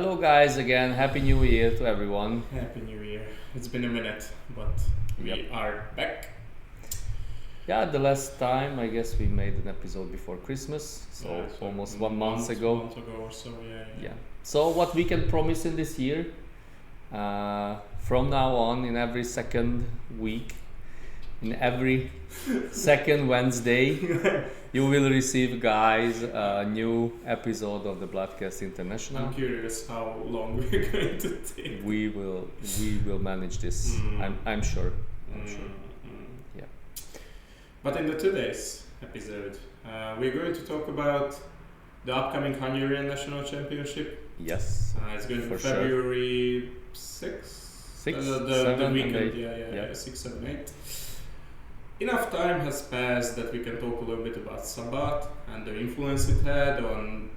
Hello, guys, again. Happy New Year to everyone. Happy New Year. It's been a minute, but we Yep. are back. Yeah, the last time I guess we made an episode before Christmas, so Yeah, almost a 1 month ago. month ago or so, yeah. Yeah. So, what we can promise in this year, from now on, in every second week, in every second Wednesday, you will receive, guys, a new episode of the Bloodcast International. I'm curious how long we're going to take. We will manage this. I'm sure. I'm sure. Yeah. But in the today's episode, we're going to talk about the upcoming Hungarian National Championship. Yes. It's going to be For sure. February 6th? Six, the 7, and weekend, 8. yeah, 6, 7, 8. Enough time has passed that we can talk a little bit about Sabbath and the influence it had on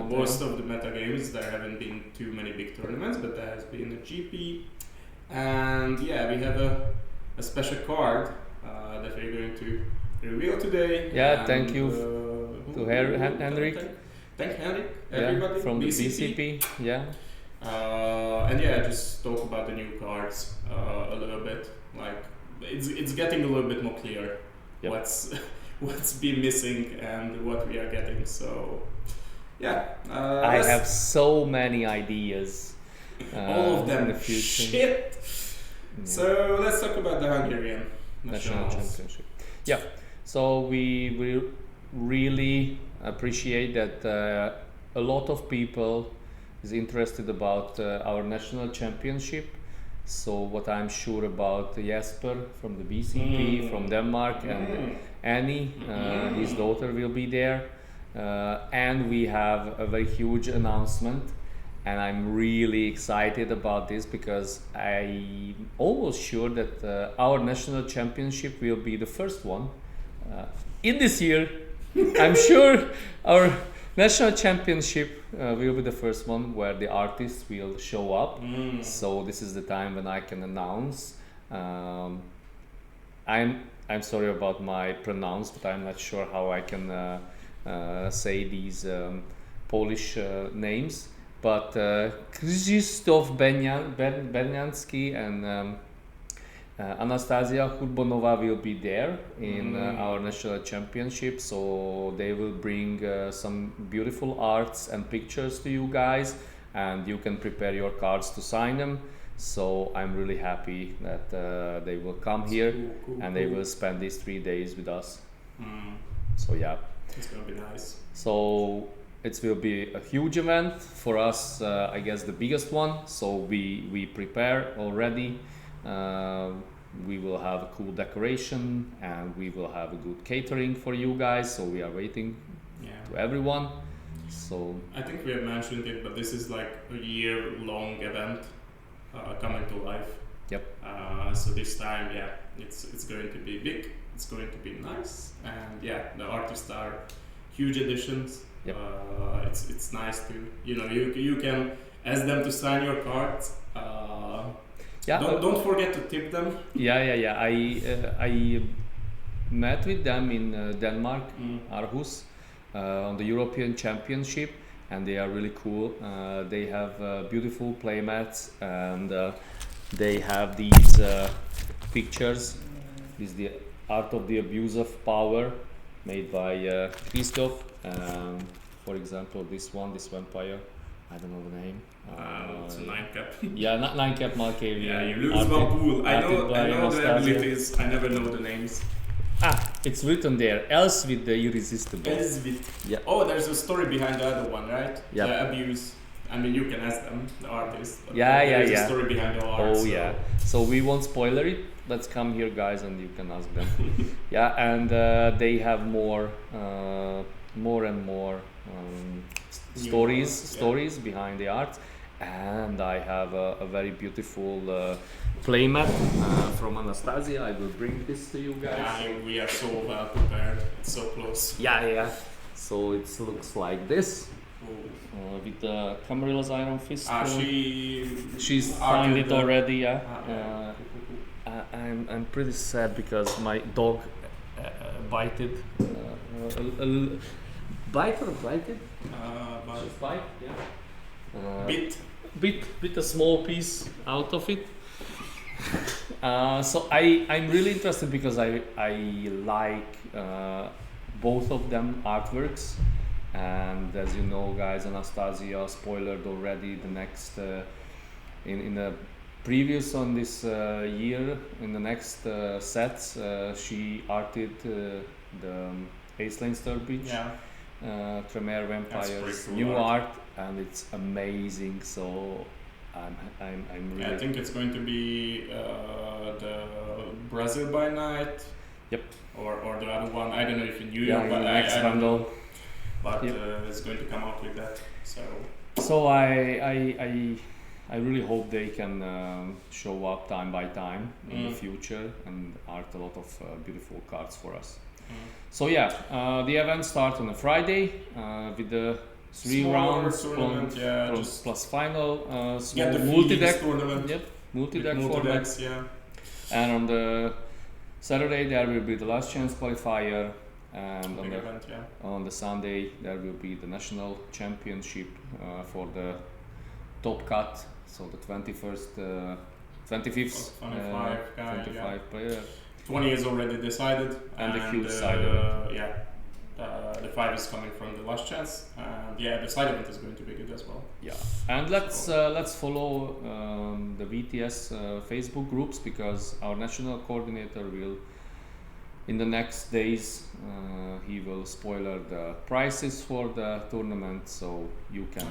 most of the meta games. There haven't been too many big tournaments, but there has been a GP. And yeah, we have a special card that we're going to reveal today. Yeah, and, thank you to Henrik. Thank Henrik, everybody. Yeah, from the BCP. Yeah. And yeah, just talk about the new cards a little bit. Like it's getting a little bit more clear Yep. what's been missing and what we are getting. So yeah, I have so many ideas. all of them in the future. shit. Yeah. So let's talk about the Hungarian National Nationals. Championship. Yeah. So we will really appreciate that a lot of people is interested about our national championship. So what I'm sure about Jesper from the BCP from Denmark and Annie, his daughter will be there, and we have a very huge announcement. And I'm really excited about this because I'm almost sure that our national championship will be the first one in this year. I'm sure our national championship will be the first one where the artists will show up. So this is the time when I can announce. I'm sorry about my pronounce, but I'm not sure how I can say these Polish names. But Krzysztof Bernianski and Anastasia Hurbonova will be there in our national championship, so they will bring some beautiful arts and pictures to you guys, and you can prepare your cards to sign them. So I'm really happy that they will come here and they will spend these 3 days with us. So yeah, It's gonna be nice. so it will be a huge event for us, I guess the biggest one. So we prepare already. We will have a cool decoration and we will have a good catering for you guys. So we are waiting to everyone. So I think we have mentioned it, but this is like a year-long event coming to life. Yep. So this time, it's going to be big. It's going to be nice, and yeah, the artists are huge additions. Yep. It's nice to you can ask them to sign your cards. Don't forget to tip them. Yeah. I met with them in Denmark, Aarhus, on the European Championship, and they are really cool. They have beautiful playmats, and they have these pictures. This is the art of the abuse of power, made by Christoph. For example, this vampire, I don't know the name. It's a 9-cap. Yeah, not 9-cap Malkavian. Yeah, you lose one pool. I know the Anastasia. abilities. I never know the names. It's written there. Else with the irresistible. Yeah. Oh, there's a story behind the other one, right? Yeah. The abuse. I mean, you can ask them, the artist. But Yeah. There's a story behind the art. Oh yeah. So we won't spoiler it. Let's come here, guys, and you can ask them. Yeah, and they have more and more stories behind the art. And I have a very beautiful playmat from Anastasia. I will bring this to you guys. Yeah, we are so well prepared. It's so close. Yeah. So it looks like this. With Camarilla's Iron Fist. She's signed it already. Yeah. I'm pretty sad because my dog bited. Bite or bited? But Just bite. Yeah. bit a small piece out of it. So I'm really interested because I like both of them artworks, and as you know, guys, Anastasia spoiled already the next in the previous on this year. In the next sets, she arted the Ace Lane Sturbridge. Yeah. Tremere Vampire's cool new art. art, and it's amazing. So I'm really. I think it's going to be the Brazil by Night. Yep. Or the other one. I don't know if in New Yeah, York, but next I don't know. bundle. But Yep. it's going to come out with that. So I really hope they can show up time by time in the future and art a lot of beautiful cards for us. So yeah, the event starts on a Friday with the 3 Smaller rounds tournament, plus final small the multi-deck tournament. Yep, multi-deck With format. multi-decks, yeah. And on the Saturday there will be the last chance qualifier, and Big event, yeah. on the Sunday there will be the national championship for the top cut, so the 25th 25 player. 20 is already decided, And the huge side event. The 5 is coming from the last chance. The side event is going to be good as well. Yeah, and let's follow the Vts Facebook groups, because our national coordinator will, in the next days, he will spoiler the prices for the tournament, so you can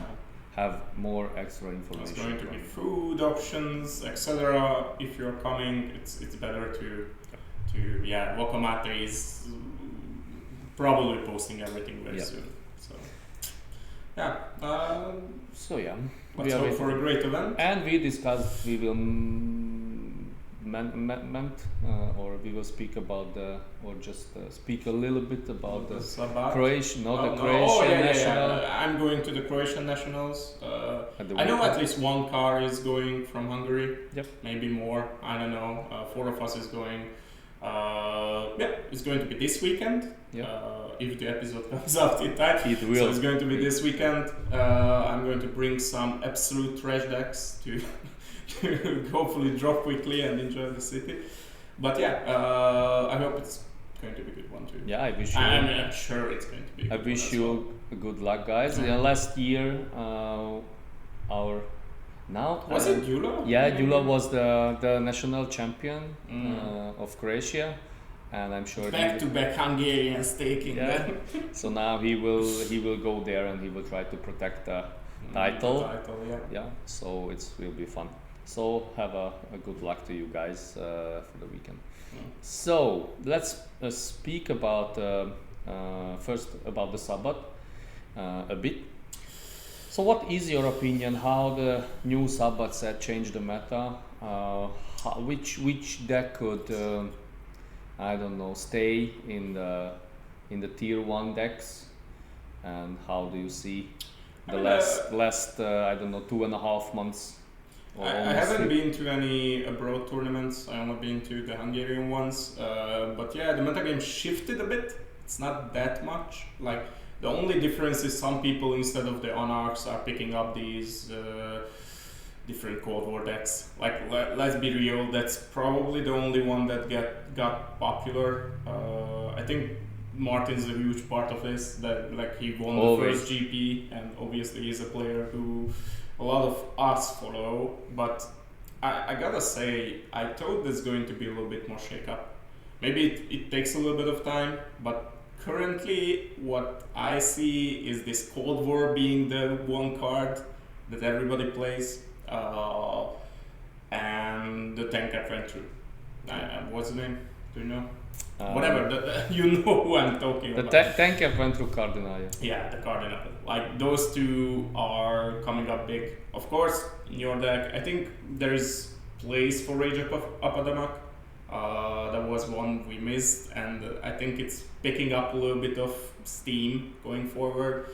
have more extra information. There's going to be food options, etc. If you're coming, it's better to Wakamate is probably posting everything very soon. So let's hope for a great event. And we discussed we will we will speak about speak a little bit about the Croatian, Croatian national. I'm going to the Croatian nationals. I know at least one car is going from Hungary. Yep. Maybe more. I don't know. 4 of us is going. It's going to be this weekend. If the episode comes out in time, it will. So it's going to be this weekend. I'm going to bring some absolute trash decks to hopefully drop quickly and enjoy the city. But I hope it's going to be a good one too. Yeah, I wish you. I'm sure it's going to be. I wish you good luck, guys. Last year, was it Jula? Yeah, Jula was the national champion of Croatia, and I'm sure back-to-back Hungarian staking. Yeah. So now he will go there and he will try to protect the title. Yeah. So it will be fun. So have a good luck to you guys for the weekend. So let's speak about first about the Sabbath a bit. So what is your opinion? How the new Sabbath set changed the meta? Which deck could stay in the tier 1 decks, and how do you see the last 2.5 months? I haven't been to any abroad tournaments. I only been to the Hungarian ones. But the metagame shifted a bit. It's not that much. Like, the only difference is some people, instead of the Onarchs, are picking up these different Cold War decks. Like, let's be real, that's probably the only one that got popular. I think Martin's a huge part of this. That, like, he won the first GP, and obviously he's a player who a lot of us follow. But I gotta say, I thought there's going to be a little bit more shake-up. Maybe it takes a little bit of time, but currently what I see is this Cold War being the one card that everybody plays, and the tank adventure. What's the name? Do you know? Whatever, you know who I'm talking about. The tank adventure Cardinal. Yeah, the Cardinal. Like, those two are coming up big. Of course, in your deck, I think there is place for Rage Epidemic. That was one we missed, and I think it's picking up a little bit of steam going forward.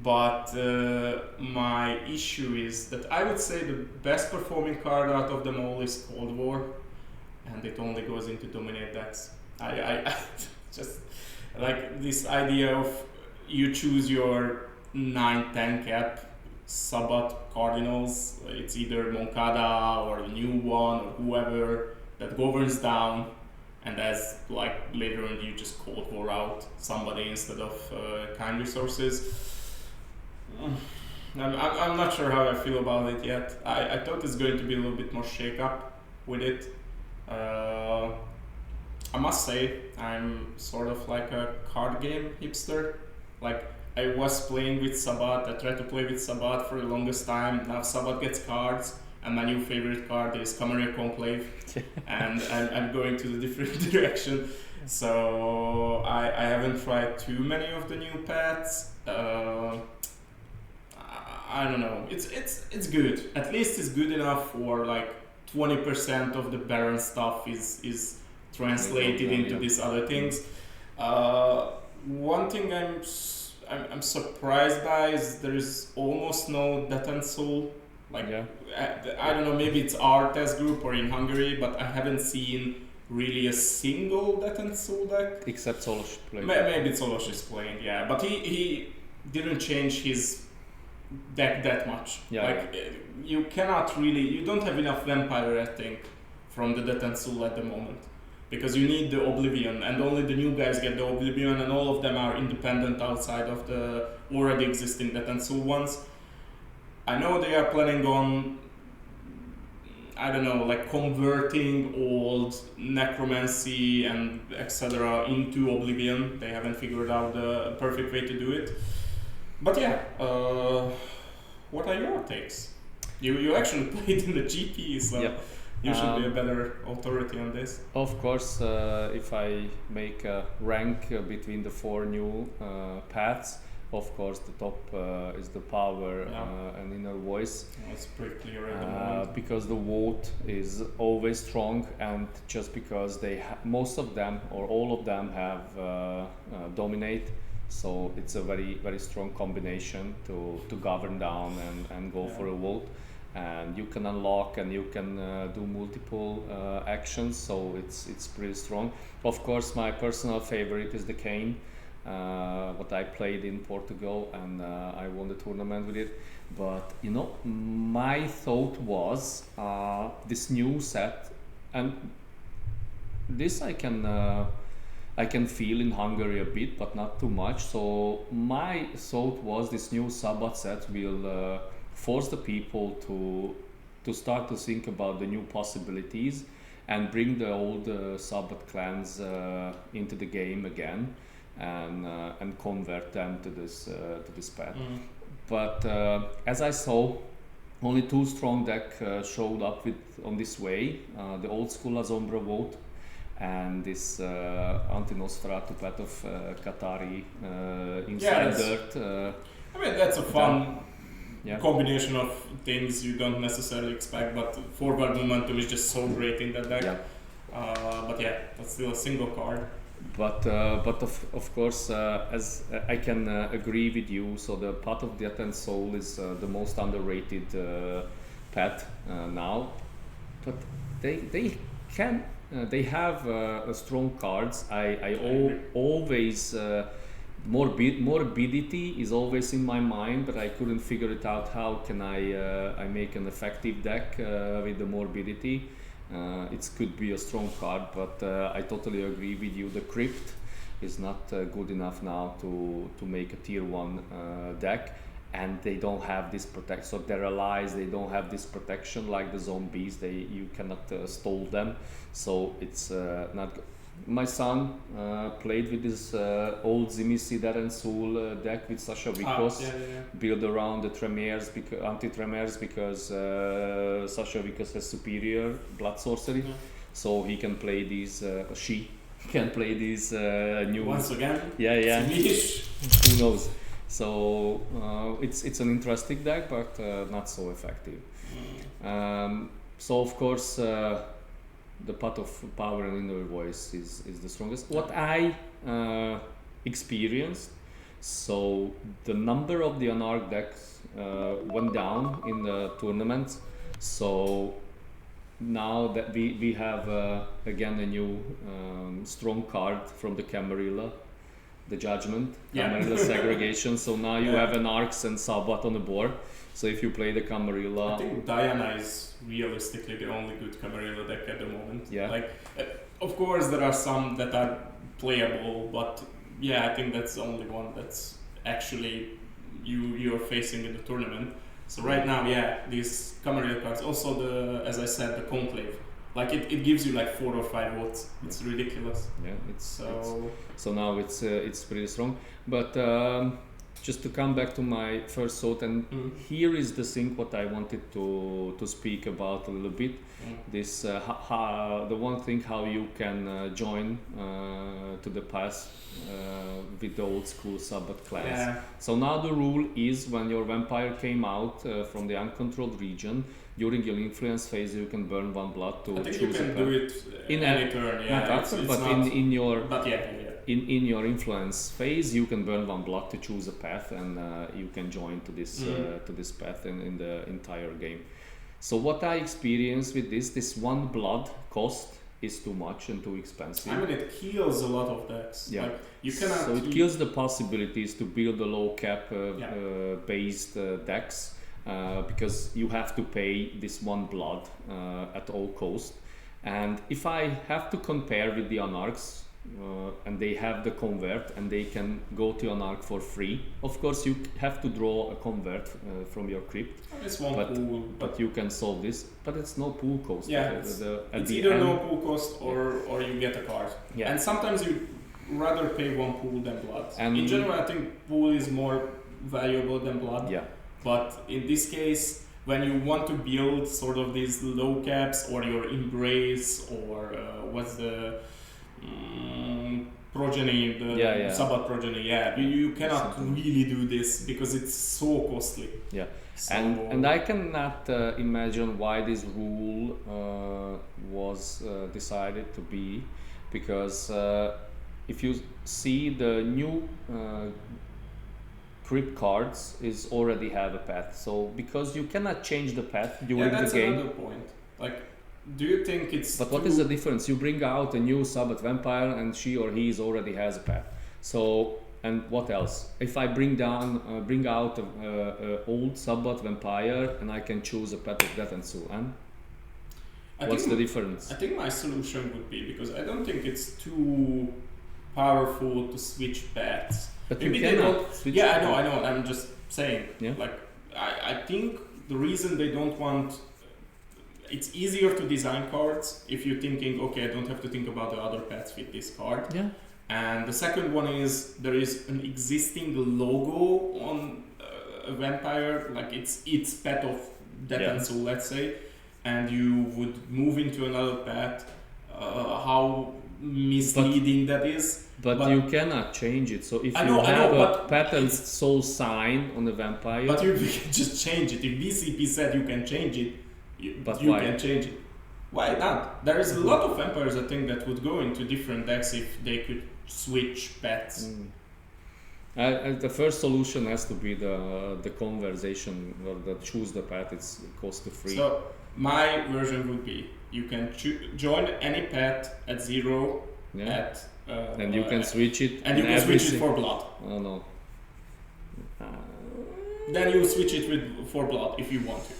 But my issue is that I would say the best performing card out of them all is Cold War, and it only goes into dominate decks. I just like this idea of you choose your 9-10 cap Sabbat Cardinals. It's either Moncada or the new one or whoever that governs down, and as like later on you just Cold War out somebody instead of kind resources. I'm not sure how I feel about it yet. I thought it's going to be a little bit more shake up with it. I must say, I'm sort of like a card game hipster. Like, I was playing with Sabbat, I tried to play with Sabbat for the longest time. Now Sabbat gets cards, and my new favorite card is Camarilla Conclave, and I'm going to the different direction. So I haven't tried too many of the new paths. I don't know. It's good. At least it's good enough for like 20% of the Baron stuff is translated into these other things. One thing I'm surprised by is there is almost no Death and Soul. Like I don't know, maybe it's our test group or in Hungary, but I haven't seen really a single Death and Soul deck. Except Solos playing. Maybe Solos is playing, yeah, but he didn't change his deck that much. You cannot really, you don't have enough Vampire, I think, from the Death and Soul at the moment, because you need the Oblivion, and only the new guys get the Oblivion, and all of them are independent outside of the already existing Death and Soul ones. I know they are planning on, I don't know, like converting old Necromancy and etc. into Oblivion. They haven't figured out the perfect way to do it. But yeah, what are your takes? You actually played in the GP, so you should be a better authority on this. Of course, if I make a rank between the 4 new paths, of course the top is the Power and Inner Voice. It's pretty clear at the moment. Because the vote is always strong, and just because they most of them or all of them have Dominate. So it's a very, very strong combination to govern down and go for a vote, and you can unlock and you can do multiple actions. So it's pretty strong. Of course, my personal favorite is the Cane, what I played in Portugal, and I won the tournament with it. But you know, my thought was this new set, and this I can feel in Hungary a bit, but not too much. So my thought was this new Sabbat set will force the people to start to think about the new possibilities and bring the old Sabbat clans into the game again, and convert them to this path. But as I saw, only 2 strong deck showed up on this way: the old school Azombra vote and this anti-Nosferatu path of Qatari inside dirt. I mean, that's a fun combination of things you don't necessarily expect, but forward momentum is just so great in that deck. But that's still a single card. But of course, as I can agree with you, so the path of Death and Soul is the most underrated path now. But they can. They have strong cards. I always morbidity is always in my mind, but I couldn't figure it out. How can I make an effective deck with the morbidity? It could be a strong card, but I totally agree with you. The Crypt is not good enough now to make a tier 1 deck. And they don't have this protection. So their allies, they don't have this protection like the zombies. You cannot stall them. So it's not good. My son played with this old Zimisi Dead and Soul deck with Sasha Vikos, built around the Tremors, anti-Tremors, because Sasha Vikos has superior blood sorcery. So he can play these, she can play these new... Once again? Yeah. Who knows? So it's an interesting deck, but not so effective. So of course the path of Power and Inner Voice is the strongest. What I experienced, so the number of the Anarch decks went down in the tournaments. So now that we have again a new strong card from the Camarilla. the judgment, Yeah. Camarilla segregation. So now you Yeah. have an Arcs and Sabbat on the board. So if you play the Camarilla, I think Diana is realistically the only good Camarilla deck at the moment. Yeah. Like, of course, there are some that are playable, but yeah, I think that's the only one that's actually you're facing in the tournament. So right now, yeah, these Camarilla cards. Also, as I said, the Conclave. Like it gives you like 4 or 5 votes. It's ridiculous. yeah, it's So now it's pretty strong. But just to come back to my first thought, and here is the thing what I wanted to speak about a little bit. This the one thing how you can join to the path with the old school Sabbath class. Yeah. So now the rule is when your vampire came out from the uncontrolled region, during your influence phase you can burn 1 blood to I think choose you can a do path. it in any turn. Yeah, Not after, it's but not, in your But yeah. in your influence phase you can burn 1 blood to choose a path, and you can join to this path in the entire game. So what I experienced with this 1 blood cost is too much and too expensive. I mean, it kills a lot of decks. Yeah. Like, you cannot. So it kills the possibilities to build a low cap based decks because you have to pay this 1 blood at all cost. And if I have to compare with the Anarchs, and they have the convert and they can go to Anarch for free, of course you have to draw a convert from your crypt. It's one pool, but you can solve this. But it's no pool cost. Yeah, it's either no pool cost or you get a card. Yeah. And sometimes you rather pay 1 pool than blood. And in general, I think pool is more valuable than blood. Yeah. But in this case, when you want to build sort of these low caps or your embrace or what's the progeny, the Sabbath progeny, you cannot really do this because it's so costly. Yeah. So and I cannot imagine why this rule was decided to be, because if you see the new crypt cards is already have a path, so because you cannot change the path during the game. Another point. Like, do you think it's but what is the difference? You bring out a new Sabbath vampire and she or he already has a path. So, and what else? If I bring out a old Sabbath vampire and I can choose a path of death and so on, what's the difference? I think my solution would be, because I don't think it's too powerful to switch paths. But maybe you they cannot don't. switch. Yeah, I know. I'm just saying. Yeah. Like, I think the reason they don't want. It's easier to design cards if you're thinking, okay, I don't have to think about the other paths with this card. Yeah. And the second one is there is an existing logo on a vampire, like it's path of death and soul, let's say, and you would move into another path. How misleading that is. But you cannot change it. So if I you know, have a but patterned soul sign on the vampire, but you can just change it. If BCP said you can change it, you why? can change it. Why not? There is a lot of vampires, I think, that would go into different decks if they could switch paths. The first solution has to be the conversation or the choose the path. It's cost free. So my version would be you can join any path at 0 at and you can switch it. And you can switch it for blood. Oh no. Then you switch it for blood if you want to.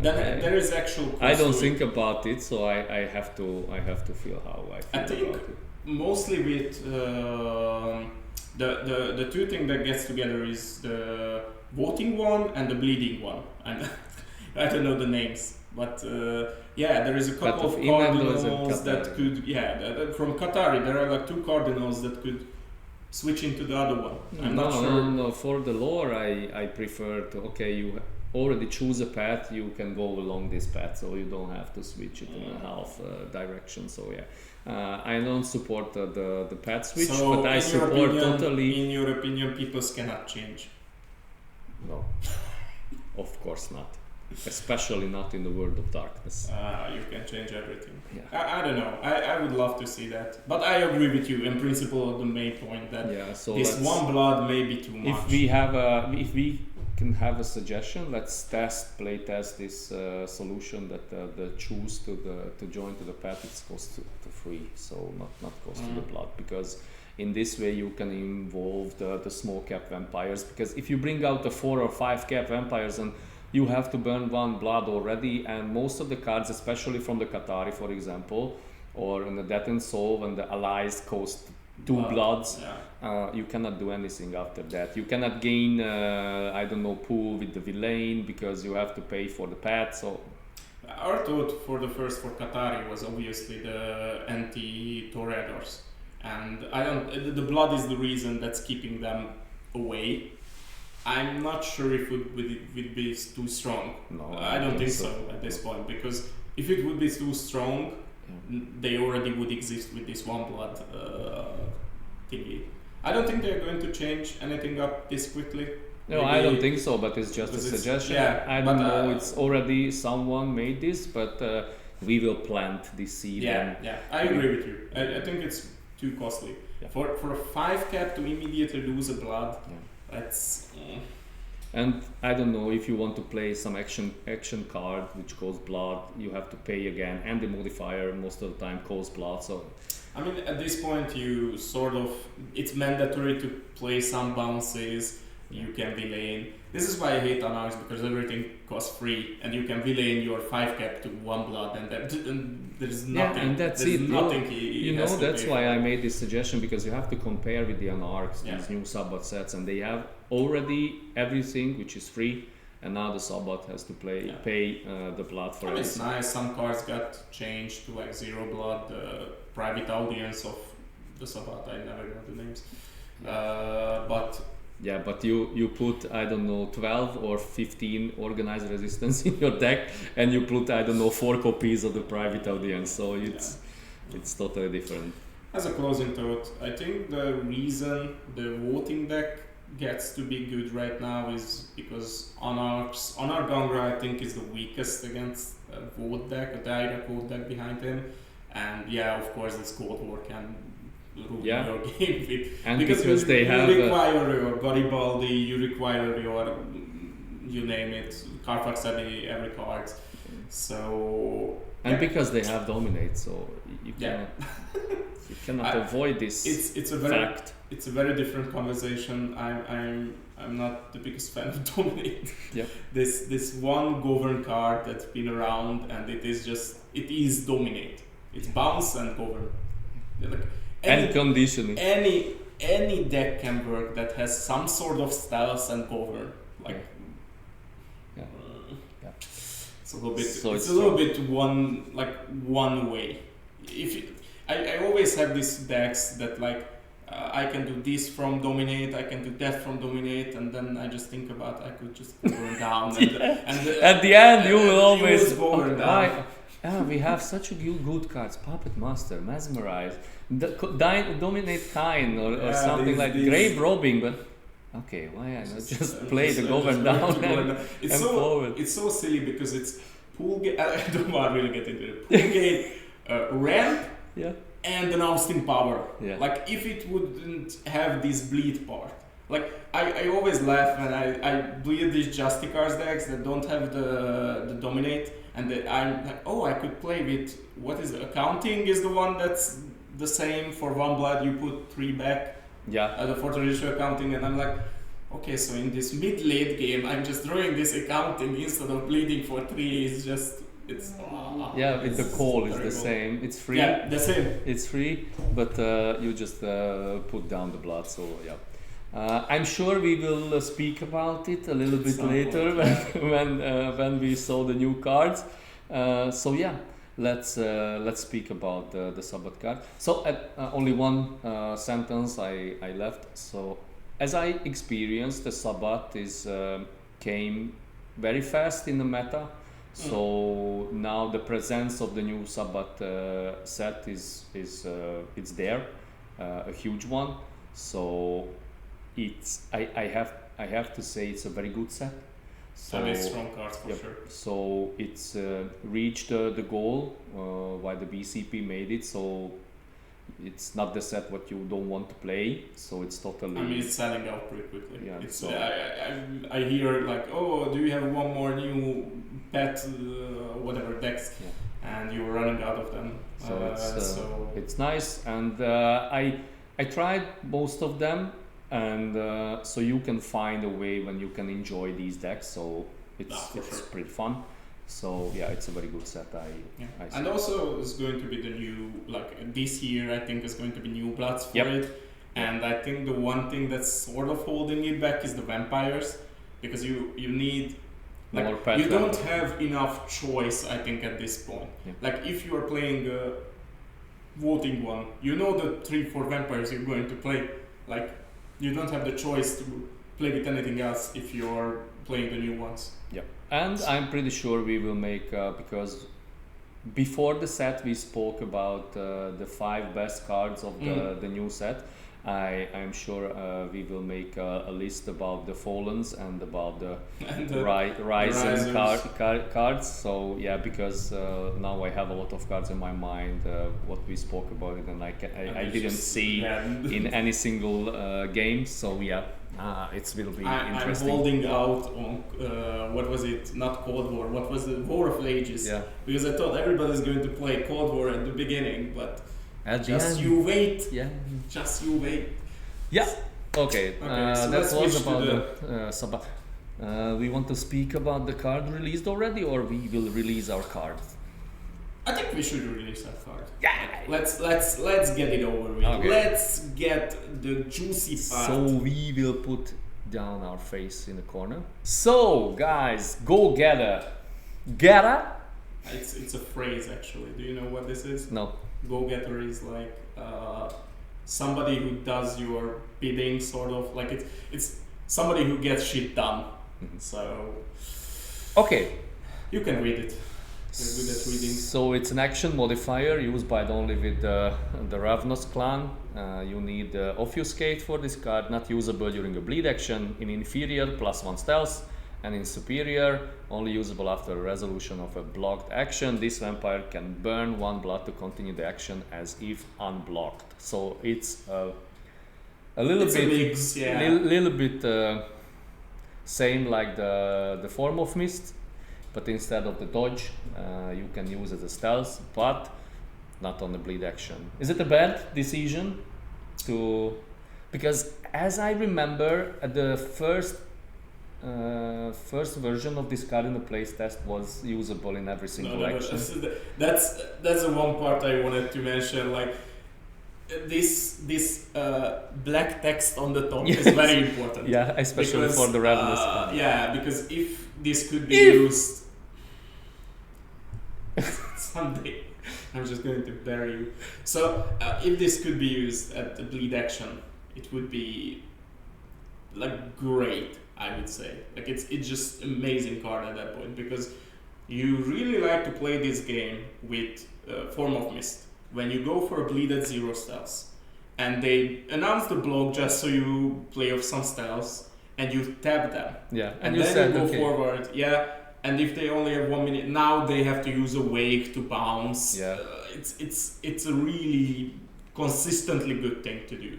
Then there is actual cost. I don't think about it, so I have to feel how I feel I think about it. Mostly with the two things that gets together is the voting one and the bleeding one. And I don't know the names, but there is a couple of cardinals that could from Qatari there are like 2 cardinals that could switch into the other one. I'm not sure. No, for the lore I prefer to you already choose a path, you can go along this path, so you don't have to switch it in a half direction. So I don't support the path switch, so but I support totally. In your opinion, people cannot change? No, of course not. Especially not in the world of darkness. You can change everything. Yeah. I don't know. I would love to see that, but I agree with you in principle. The main point that so this 1 blood may be too much. If we can have a suggestion. Let's play test this solution that the choose to join to the pet. It's cost to free, so not cost to the blood, because in this way you can involve the small cap vampires, because if you bring out the 4 or 5 cap vampires and you have to burn 1 blood already, and most of the cards, especially from the Qatari, for example, or in the Death and Soul, when the allies cost 2 bloods, you cannot do anything after that. You cannot gain, I don't know, pool with the villain, because you have to pay for the pet. So our thought for Qatari was obviously the anti-Toreadors, and the blood is the reason that's keeping them away. I'm not sure if it would be too strong. No, I don't think so at this point, because if it would be too strong, they already would exist with this 1 blood thingy. I don't think they're going to change anything up this quickly. No, I don't think so, but it's just a suggestion. I don't know, it's already someone made this, but we will plant this seed. Yeah, I agree with you. I think it's too costly. Yeah. For a 5 cap to immediately lose a blood, that's... And I don't know, if you want to play some action card which costs blood, you have to pay again, and the modifier most of the time costs blood. So I mean, at this point you it's mandatory to play some bounces. You can villain. This is why I hate Anarchs, because everything costs free, and you can villain your 5 cap to 1 blood, and there's nothing. Yeah, and that's there's it. Nothing That's why I made this suggestion, because you have to compare with the Anarchs, these new Sabbat sets, and they have already everything which is free, and now the Sabbat has to pay the blood for it. It's nice. Some cards got changed to like 0 blood. The private audience of the Sabbat, I never know the names, but. Yeah, but you put, I don't know, 12 or 15 organized resistance in your deck, and you put, I don't know, 4 copies of the private audience, so it's totally different. As a closing thought, I think the reason the voting deck gets to be good right now is because Anar Gangra, I think, is the weakest against a vote deck, a direct vote deck behind him, and of course this Cold War can ruin your game with, and because they you require your Garibaldi, you require your, you name it, Carfax every card. So because they have dominate, so you cannot avoid this. It's a very different conversation. I'm not the biggest fan of dominate. This one govern card that's been around, and it is dominate. It's bounce and govern. And conditioning. Any deck can work that has some sort of stealth and govern. It's a little bit. It's a little bit one way. I always have these decks that I can do this from dominate, I can do that from dominate, and then I just think about I could just govern down. And at the end, you will always govern down. We have such good cards. Puppet Master, Mesmerize, Dominate Kind, or something like Grave Robbing, but okay, why not just play the govern down and forward? It's so silly because it's pool gate. I don't want to really get into it. Pool gate, ramp, and an ousting power. Like if it wouldn't have this bleed part. Like I always laugh when I bleed these Justicar's decks that don't have the dominate, and I'm like, oh, I could play with what is accounting is the one that's the same for 1 blood. You put 3 back. For traditional accounting, and I'm like, okay, so in this mid-late game, I'm just drawing this accounting instead of bleeding for 3. It's just it's the call is the same. It's free. Yeah, the same. It's free, but you just put down the blood. So I'm sure we will speak about it a little bit later when we saw the new cards. Let's speak about the Sabbat card. So only one sentence I left. So as I experienced, the Sabbat came very fast in the meta. So now the presence of the new Sabbat set is there, a huge one. So I have to say it's a very good set. So strong cards for sure. So it's reached the goal why the BCP made it. So it's not the set what you don't want to play, so it's totally. I mean, it's selling out pretty quickly. Yeah, It's so- I hear like, oh, do you have one more new pet, whatever decks, and you're running out of them. So it's nice, and I tried most of them, and so you can find a way when you can enjoy these decks. So it's for sure. pretty fun. So yeah, it's a very good set. I see. And also it's going to be the new, like this year I think is going to be new bloods for Yep. it. And I think the one thing that's sort of holding it back is the vampires, because you need More like pet you don't vampires. have enough choice I think at this point. Yeah. Like if you are playing a voting one, you know the 3-4 vampires you're going to play. Like you don't have the choice to play with anything else if you're playing the new ones. And I'm pretty sure we will make because before the set we spoke about the 5 best cards of the new set. I'm sure we will make a list about the Fallens and about the Ryzen cards. So yeah, because now I have a lot of cards in my mind what we spoke about it, and I didn't see in any single game. So yeah, it will be interesting. I'm holding out on what was it? Not Cold War. What was the War of Ages? Yeah. Because I thought everybody's going to play Cold War at the beginning, but At the just end. you wait. Yeah. Just you wait. Yeah. Okay. So That let's was switch to about the Sabbath. We want to speak about the card released already, or we will release our card? I think we should release that card. Yeah. Let's get it over with. Okay. Let's get the juicy part. So we will put down our face in the corner. So guys, go getter. Getter? It's a phrase actually. Do you know what this is? No. Go-getter is like somebody who does your bidding, sort of. Like it's somebody who gets shit done. So Okay. you can read it. You're good at reading. So it's an action modifier used by only with the Ravnos clan. You need Obfuscate for this card, not usable during a bleed action. In inferior, +1 stealth, and in superior, only usable after a resolution of a blocked action. This vampire can burn 1 blood to continue the action as if unblocked. So it's a little It's bit, a mix, yeah. little bit same like the Form of Mist. But instead of the dodge, you can use it as stealth, but not on the bleed action. Is it a bad decision to? Because as I remember, the first version of this card in the playtest was usable in every single action. That's the one part I wanted to mention. Like this black text on the top is very important. Yeah, especially because, for the Ravenous card. Yeah, because if this could be used someday, I'm just going to bury you. So if this could be used at the bleed action, it would be like great, I would say. Like it's just amazing card at that point, because you really like to play this game with Form of Mist. When you go for a bleed at 0 stealth, and they announce the block just so you play off some stealths, and you tap them. Yeah, And you then said you go okay. forward, yeah. And if they only have 1 minute, now they have to use a wake to bounce. Yeah. It's a really consistently good thing to do.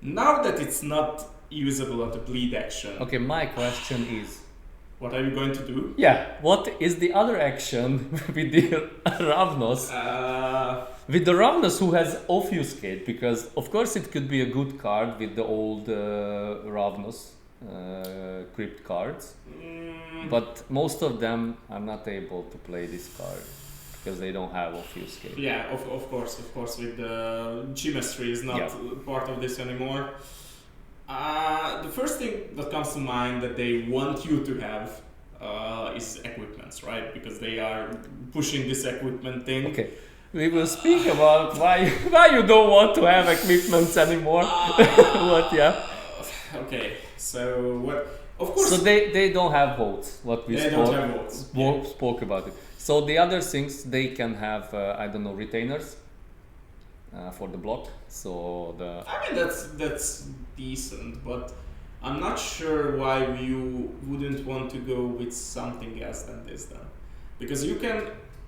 Now that it's not usable at the bleed action, Okay, my question is. what are you going to do? Yeah, what is the other action with the Ravnos? With the Ravnos who has Obfuscate, because of course it could be a good card with the old Ravnos crypt cards, but most of them are not able to play this card because they don't have Obfuscate. Yeah, of course, with the chemistry is not part of this anymore. The first thing that comes to mind that they want you to have is equipments, right? Because they are pushing this equipment thing. Okay, we will speak about why you don't want to have equipments anymore. What? Yeah. Okay, so what? Of course. So they don't have votes. What we They don't have votes. spoke about it. So the other things they can have, I don't know, retainers for the block. So the. I mean that's decent, but I'm not sure why you wouldn't want to go with something else than this then, because you can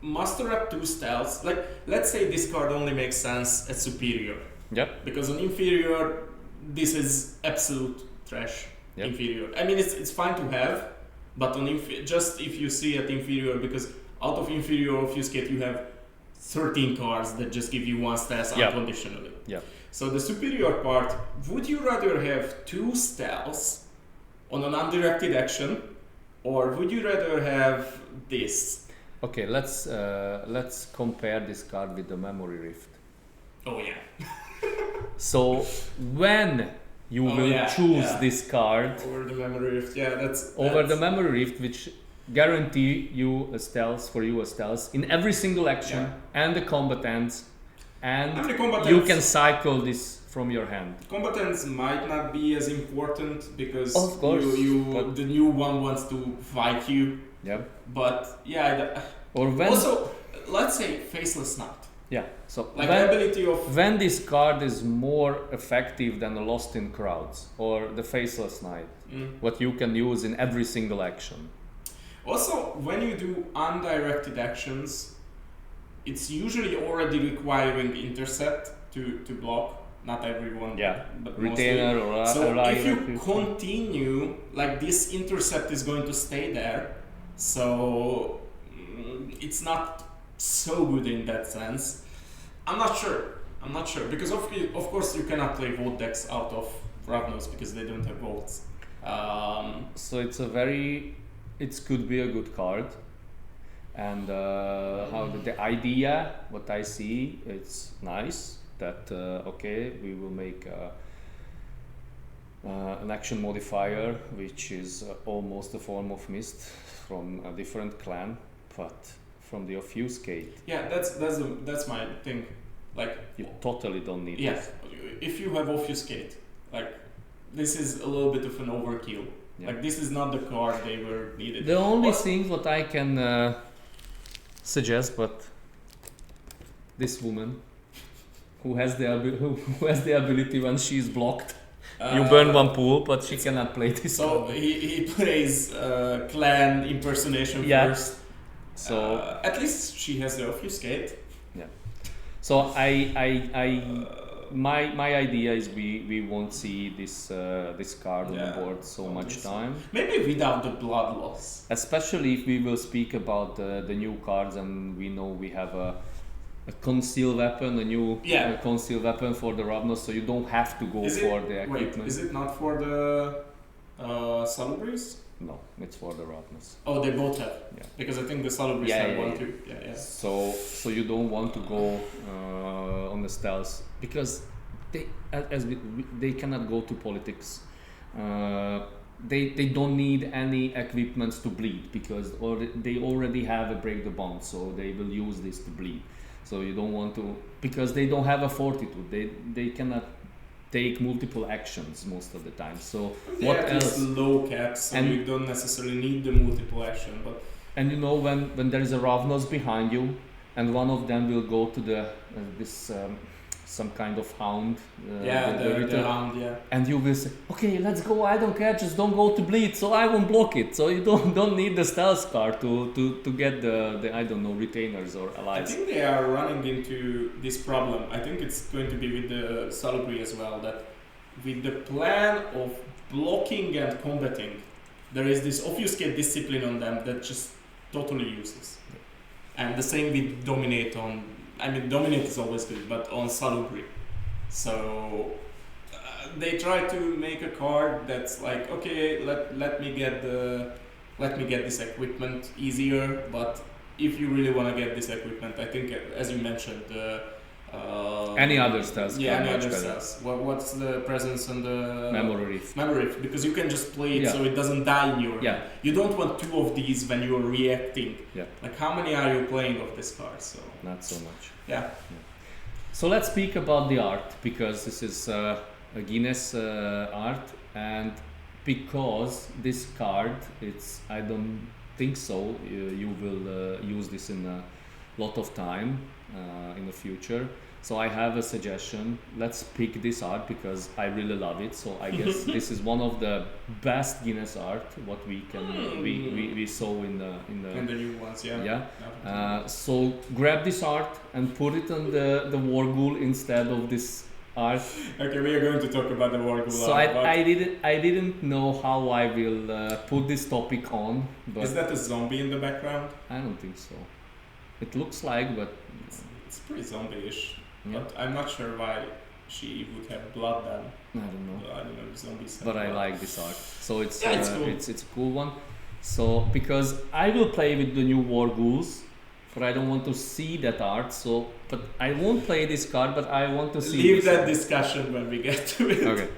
muster up 2 styles. Like, let's say this card only makes sense at superior. Yep. Because on inferior, this is absolute trash. Yep. Inferior. I mean, it's fine to have, but on just if you see at inferior, because out of inferior obfuscate you have 13 cards that just give you 1 stats unconditionally. Yeah. So the superior part, would you rather have 2 styles on an undirected action, or would you rather have this? Okay, let's compare this card with the Memory Rift. Oh yeah. So when you will choose this card over the Memory Rift, that's the Memory Rift, which guarantee you a stealth in every single action and the combatants, and you can cycle this from your hand. Combatants might not be as important because of course, the new one wants to fight you. Yeah. But also, let's say Faceless Knight. Yeah. So like the ability of when this card is more effective than the Lost in Crowds or the Faceless Knight, what you can use in every single action. Also, when you do undirected actions, it's usually already requiring intercept to block. Not everyone, but retainer mostly. or so if you continue, like this intercept is going to stay there, so it's not so good in that sense. I'm not sure because of course you cannot play Vault decks out of Ravnos because they don't have vaults. So it could be a good card, and how the idea, what I see, it's nice that we will make an action modifier which is almost a form of Mist from a different clan, but from the Obfuscate. Yeah, that's my thing. Like you totally don't need this. If you have Obfuscate, like this is a little bit of an overkill. Yeah. Like this is not the card they were needed. The only thing what I can suggest, but this woman who has the ability when she is blocked, you burn 1 pool, but she cannot play this. So he plays clan impersonation first. So at least she has the Obfuscate. Yeah. So my idea is we won't see this card on the board so much time. Maybe without the blood loss. Especially if we will speak about the new cards, and we know we have a conceal weapon, a new conceal weapon for the Ravnos, so you don't have to go for the equipment. Wait, is it not for the Salubris? No, it's for the Ravnos. Oh, they both have. Yeah. Because I think the Salubris have one too. Yeah. So you don't want to go on the stealth because they cannot go to politics. They don't need any equipments to bleed because they already have a break the bond, so they will use this to bleed. So you don't want to, because they don't have a fortitude. They cannot take multiple actions most of the time. So what else? Low caps, so you don't necessarily need the multiple action. And you know when there is a Ravnos behind you, and one of them will go to the some kind of hound. The hound. Yeah. And you will say, okay, let's go. I don't care. Just don't go to bleed. So I won't block it. So you don't need the stealth card to get the I don't know, retainers or allies. I think they are running into this problem. I think it's going to be with the Salubri as well. That with the plan of blocking and combating, there is this Obfuscate discipline on them that just totally useless. And the same with Dominate on. I mean, Dominate is always good, but on Salubri. So they try to make a card that's like, okay, let me get this equipment easier. But if you really want to get this equipment, I think, as you mentioned, any other styles. Yeah, any other styles. What's the presence on the Memory Rift? Memory Rift, because you can just play it so it doesn't die in your hand. You don't want 2 of these when you're reacting. Yeah. Like how many are you playing of this card? So not so much. Yeah. So let's speak about the art, because this is a Guinness art, and because this card, I don't think so. You will use this in a lot of time in the future. So I have a suggestion. Let's pick this art because I really love it. So I guess this is one of the best Guinness art what we can we saw in the And the new ones, yeah. Yeah. So grab this art and put it on the Wargul instead of this art. Okay, we are going to talk about the Wargul So art. I didn't know how I will put this topic on. But is that a zombie in the background? I don't think so. It looks like, but it's pretty zombie-ish. Yeah. But I'm not sure why she would have blood then. I don't know. I don't know if zombies have But blood. I like this art. So it's cool. it's a cool one. So because I will play with the new War Ghouls, but I don't want to see that art. So but I won't play this card, but I want to see. Leave that art. discussion when we get to it. Okay.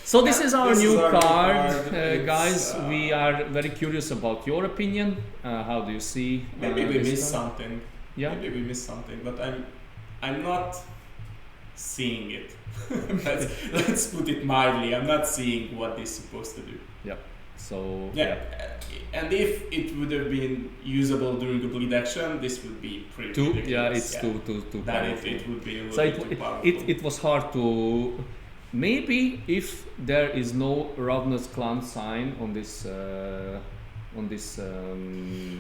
So this is our new card, It's, guys. We are very curious about your opinion. How do you see? Maybe we this missed card? something. Yeah. Maybe we missed something, but I'm not seeing it. let's put it mildly. I'm not seeing what this is supposed to do. Yeah. So yeah. And if it would have been usable during the bleed action, this would be pretty ridiculous. Yeah, it's too Then powerful. it would be a little So bit too powerful. it was hard to. Maybe if there is no Ravna's clan sign on this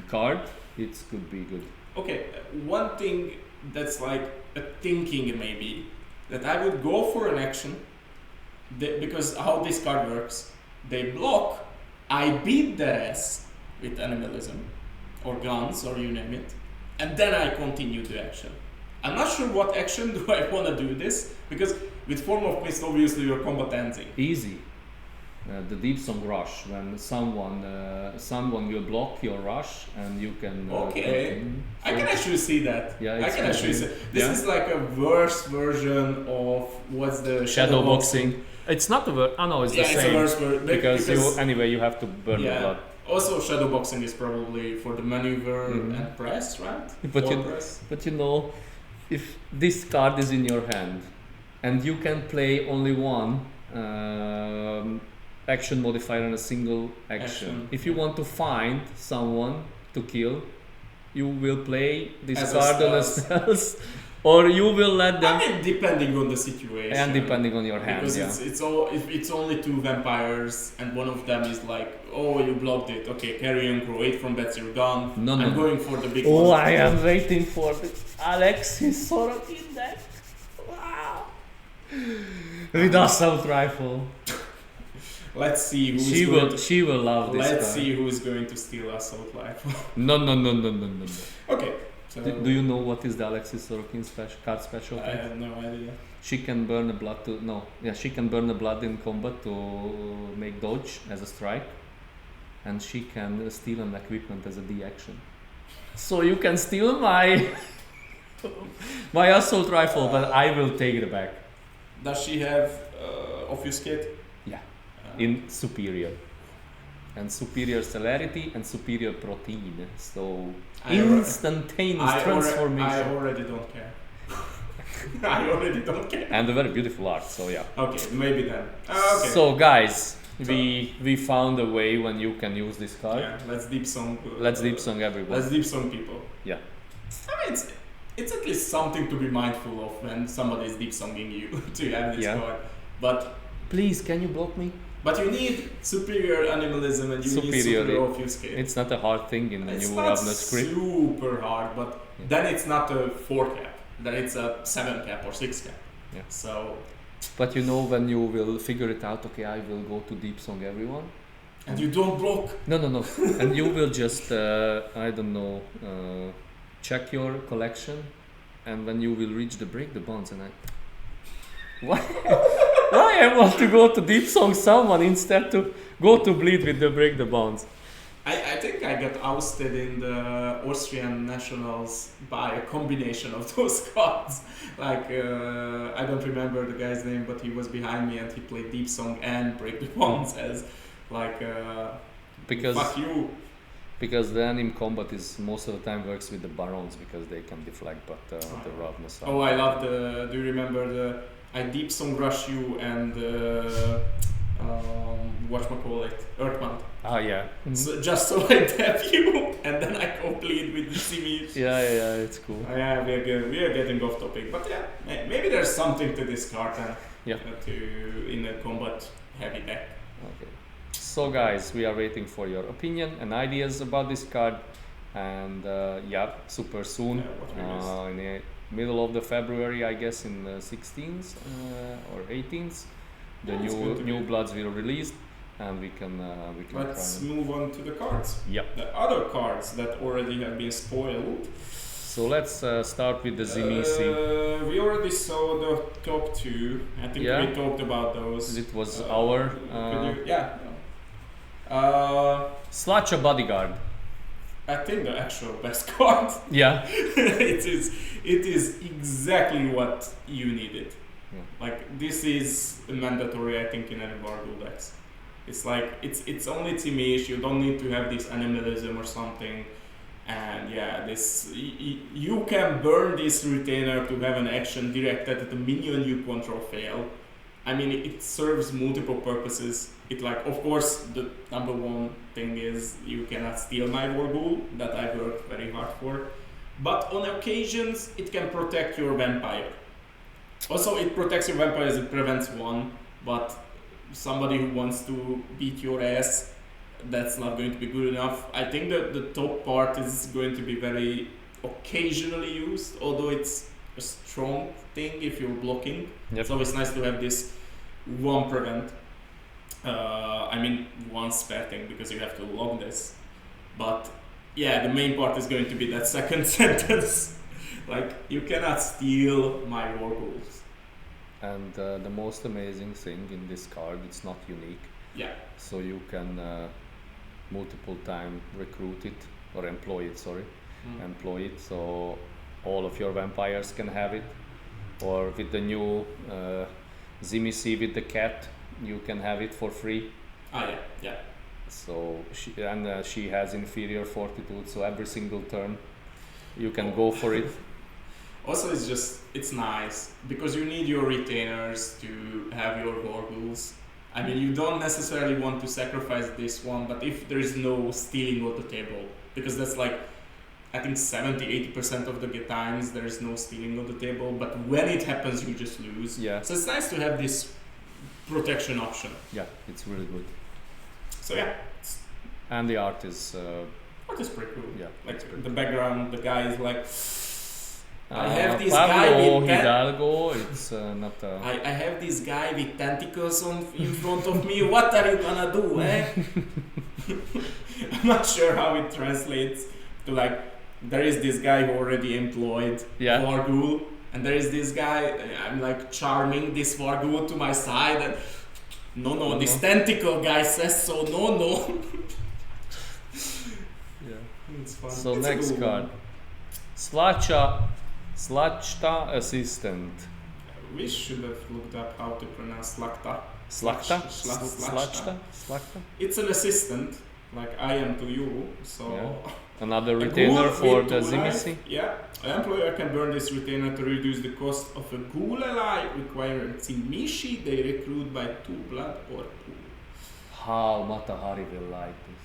card, it could be good. Okay, one thing that's like a thinking maybe that I would go for an action because how this card works, they block, I beat their ass with animalism or guns or you name it, and then I continue the action. I'm not sure what action do I want to do this because with Form of Mist obviously your combat ends. Easy. The Deep Song Rush, when someone will block your rush and you can. Okay, I can actually see that. Yeah, I can actually see. This is like a worse version of what's the shadow boxing. It's not the word. Oh no, it's the same. It's a worse version because you have to burn the blood. Also, shadow boxing is probably for the maneuver and press, right? But you know, if this card is in your hand and you can play only one. Action modifier on a single action. If you want to find someone to kill, you will play this card on a stealth, or you will let them. I mean, depending on the situation and depending on your hand. Because if it's only two vampires and one of them is like, oh, you blocked it. Okay, carry on, grow 8 from that's your gun. I'm going for the big one. Oh, I am waiting for the Alexis Sorokin deck. Wow. With assault rifle. Let's see who's she will love this. Let's see who is going to steal assault rifle. No. Okay. So do you know what is the Alexis Sorokin card special? I have no idea. She can burn the blood she can burn the blood in combat to make dodge as a strike, and she can steal an equipment as a D action. So you can steal my assault rifle, but I will take it back. Does she have obfuscate? Yeah. In superior and superior celerity and superior protein, so instantaneous transformation. I already don't care. I already don't care. And a very beautiful art, so yeah. Okay, maybe then. Okay. So guys, we found a way when you can use this card. Yeah, let's deep song. Let's deep song everyone. Let's deep song people. Yeah. I mean, it's at least something to be mindful of when somebody is deep songing you to have this card. But please, can you block me? But you need superior animalism and you need superior obfuscate. It's not a hard thing in the new Ravna script. It's not super hard, but then it's not a 4 cap. Then it's a 7 cap or 6 cap. Yeah. So. But you know when you will figure it out, okay, I will go to deep song everyone. And you don't block. No. And you will just, I don't know, check your collection, and when you will reach the break the bonds, and why I want to go to deep song someone instead to go to bleed with the break the bonds. I think I got ousted in the Austrian nationals by a combination of those cards. Like I don't remember the guy's name, but he was behind me and he played deep song and break the bonds as like fuck you. Because the anim combat is most of the time works with the barons because they can deflect, but the Ravna side. Oh, I love do you remember I deep song rush you and whatchamacallit, Earthbound. Ah, yeah. So just so I debut and then I complete with the Simish. Yeah, it's cool. Yeah, we are getting off topic, but yeah, maybe there's something to this card then. Yeah. In a combat heavy deck. Okay. So guys, we are waiting for your opinion and ideas about this card, and super soon, in the middle of the February, I guess, in the 16th or 18th, the new Bloods will release, and we can Let's move on to the cards. Yep. The other cards that already have been spoiled. So let's start with the Zimisi. We already saw the top two. I think we talked about those. It was our Slacha Bodyguard. I think the actual best card. Yeah. It is exactly what you needed. Yeah. Like this is mandatory, I think, in any Vargul decks. It's like it's only Timish. You don't need to have this animalism or something. And yeah, this you can burn this retainer to have an action directed at the minion you control fail. I mean, it serves multiple purposes. It like, of course, the number one thing is you cannot steal my Warghoul, that I worked very hard for. But on occasions, it can protect your vampire. Also, it protects your vampires, it prevents one, but somebody who wants to beat your ass, that's not going to be good enough. I think that the top part is going to be very occasionally used, although it's a strong thing if you're blocking. Yep. It's always nice to have this one prevent. One spare thing because you have to log this. But yeah, the main part is going to be that second sentence. Like, you cannot steal my Warghouls. And the most amazing thing in this card, it's not unique. Yeah. So you can multiple time recruit it or employ it, employ it, so all of your vampires can have it. Or with the new Zimisi with the cat, you can have it for free. Yeah. So she has inferior fortitude, so every single turn you can go for it. Also, it's nice because you need your retainers to have your Warghouls. I mean, you don't necessarily want to sacrifice this one, but if there is no stealing of the table, because that's like, I think 70-80% of the times there is no stealing of the table, but when it happens, you just lose. Yeah. So it's nice to have this protection option. Yeah, it's really good. So yeah. And the art is pretty cool. Yeah. Like the background, the guy is like, I have this Pablo guy with Hidalgo. It's not. I have this guy with tentacles in front of me. What are you gonna do, eh? I'm not sure how it translates to like. There is this guy who already employed Warghoul, and there is this guy. I'm like charming this Warghoul to my side, and no, this tentacle guy says so. No. Yeah, it's fun. So it's next card, Slachta Assistant. We should have looked up how to pronounce Slachta. Slachta. It's an assistant, like I am to you. So yeah. Another retainer for the Zimisi. Yeah, an employer can burn this retainer to reduce the cost of a ghoul ally requiring Zimishi they recruit by 2 blood or 2. How Matahari will like this?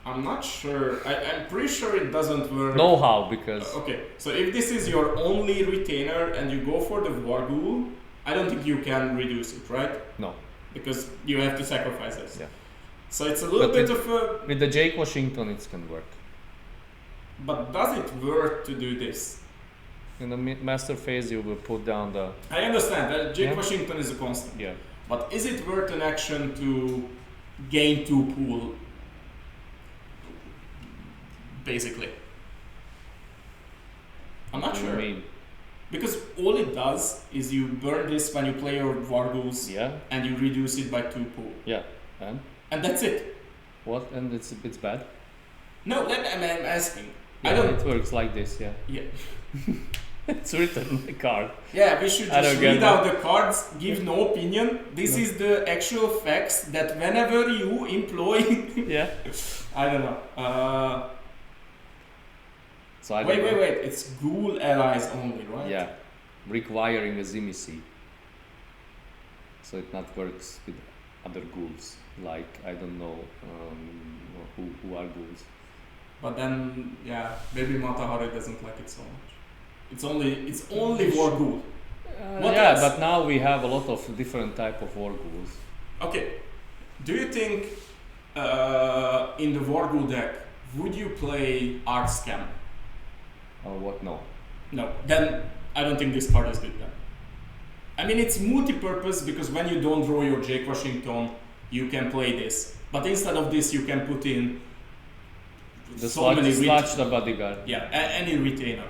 I'm not sure. I'm pretty sure it doesn't work. Know how, because... Okay, so if this is your only retainer and you go for the Warghoul, I don't think you can reduce it, right? No. Because you have to sacrifice this. Yeah. So it's a little bit of a... With the Jake Washington it can work. But does it work to do this? In the master phase you will put down the... I understand that Jake Washington is a constant. Yeah. But is it worth an action to gain 2 pool? Basically. I'm not sure. Mean? Because all it does is you burn this when you play your Warghouls and you reduce it by 2 pool. Yeah. And that's it. What? And it's bad? No, I'm asking. Yeah, I don't. It works like this, yeah. Yeah. It's written on the card. Yeah, we should just read out the cards, give no opinion. This is the actual facts that whenever you employ. Yeah. I don't know. So wait. It's ghoul allies only, right? Yeah. Requiring a Zimisi. so it not works with other ghouls. Like I don't know who are ghouls. But then, yeah, maybe Matahari doesn't like it so much. It's only war ghoul. What Yeah, else? but now we have a lot of different type of war ghouls. Okay, do you think in the war ghoul deck would you play Art Scam? Or what? No. No, then I don't think this card is good then. I mean, it's multi-purpose because when you don't draw your Jake Washington, you can play this. But instead of this, you can put in The so many sludge the bodyguard. Yeah, any retainer.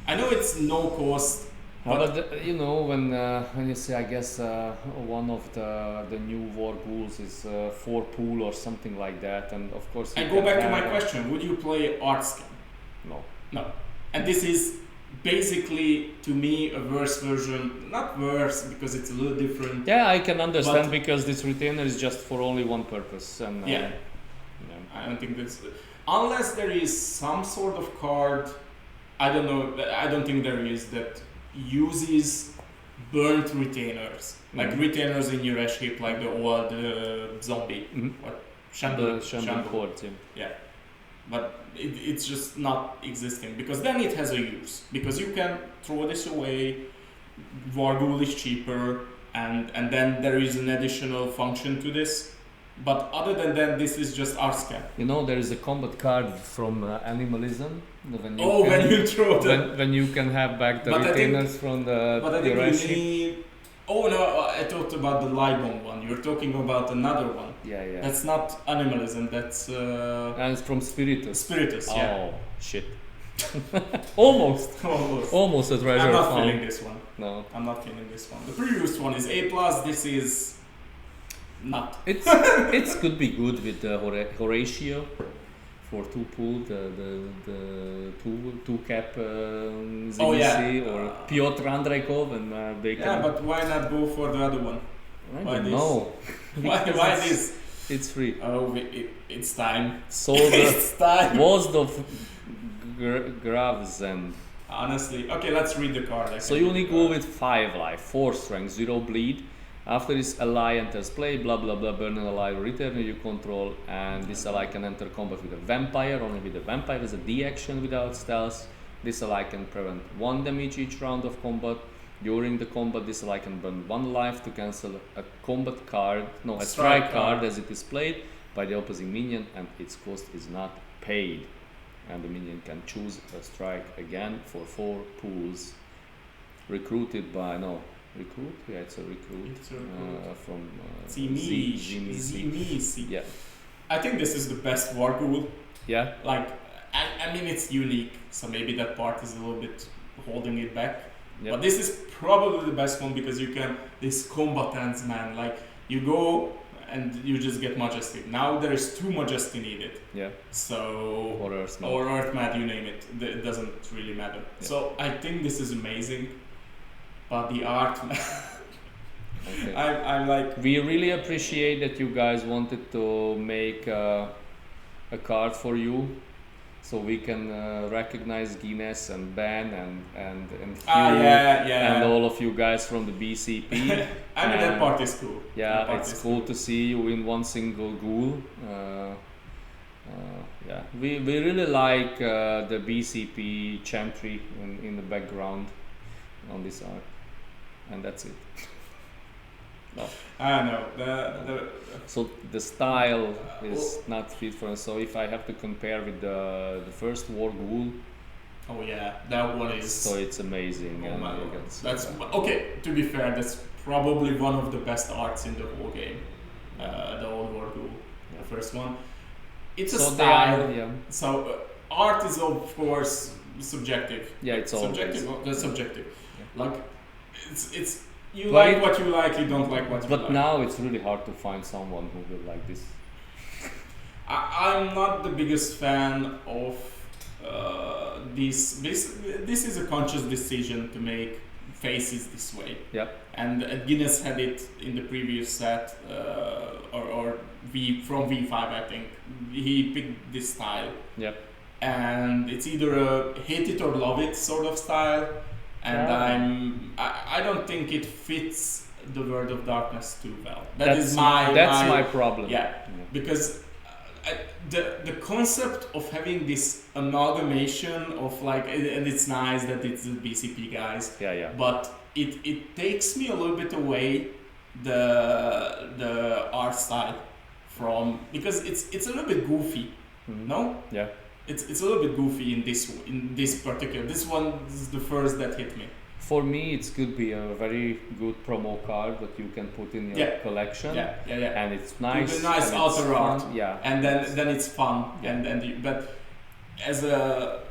I know it's no cost. But you know, when you say, I guess one of the new war ghouls is 4 pool or something like that, and of course. I go back to my question: would you play Art Scam? No. No. And this is basically, to me, a worse version. Not worse because it's a little different. Yeah, I can understand because this retainer is just for only one purpose, and yeah. I don't think that's unless there is some sort of card. I don't know. I don't think there is that uses burnt retainers, like retainers in your ash heap, like the old zombie. What? Shamble Horde. Yeah. But it's just not existing because then it has a use because you can throw this away. Warghoul is cheaper, and then there is an additional function to this. But other than that, this is just Arscan. You know, there is a combat card from Animalism. When you throw them. When you can have back the retainers from the. But I think you need. Oh no! I thought about the Libon one. You're talking about another one. Yeah. That's not Animalism. That's. And it's from Spiritus. Spiritus. Yeah. Oh shit! Almost a treasure. I'm not feeling this one. No. I'm not feeling this one. The previous one is A+. This is. Not. It could be good with Horatio for 2 pool, the two cap ZBC or Piotr Andreikov and they can. Yeah, but why not go for the other one? I don't know. Why this? It's free. Oh, it's time. So it's time. Wozdov Gravzen. Honestly, okay, let's read the card. So you only go with 5 life, 4 strength, 0 bleed. After this ally enters play, blah blah blah, burn an ally returner you control, and this ally can enter combat with a vampire, only with a vampire as a D action without stealth. This ally can prevent 1 damage each round of combat. During the combat, this ally can burn 1 life to cancel a combat card, a strike card as it is played by the opposing minion, and its cost is not paid. And the minion can choose a strike again for 4 pools. Recruited by Recruit? Yeah, it's a recruit. From Zimisi. Yeah. I think this is the best Warghoul. Yeah. Like, I mean, it's unique, so maybe that part is a little bit holding it back. Yep. But this is probably the best one because you can, this combatants, man, like, you go and you just get Majesty. Now there is 2 Majesty needed. Yeah. So, or Earthmad, you name it. It doesn't really matter. Yeah. So I think this is amazing. But the art, okay. I'm like. We really appreciate that you guys wanted to make a card for you, so we can recognize Guinness and Ben and Hugh and all of you guys from the BCP. I mean that part is cool. Yeah, it's cool to see you in one single ghoul. Yeah, we really like the BCP chantry in the background on this art. And that's it. No. I know. So the style is not fit for us. So if I have to compare with the first War Ghoul. Oh yeah, that one is. So it's amazing. Oh my God. That's okay. To be fair, that's probably one of the best arts in the whole game. The old War Ghoul, the first one. It's a style. So art is of course subjective. Yeah, it's all subjective. That's subjective. Yeah. Like. It's you like what you like, you don't like what you like. But now it's really hard to find someone who will like this. I'm not the biggest fan of this. This is a conscious decision to make faces this way. Yeah. And Guinness had it in the previous set, or from V5, I think. He picked this style. Yeah. And it's either a hate it or love it sort of style. And I don't think it fits the World of Darkness too well. That's my problem. Yeah, because the concept of having this amalgamation of like, and it's nice that it's the BCP guys. Yeah. But it takes me a little bit away the art style from, because it's a little bit goofy. No. Yeah. It's a little bit goofy in this particular. This one is the first that hit me. For me, it could be a very good promo card that you can put in your collection. Yeah. And it's nice. With a nice outer art. Yeah. And then it's fun. Yeah. But as a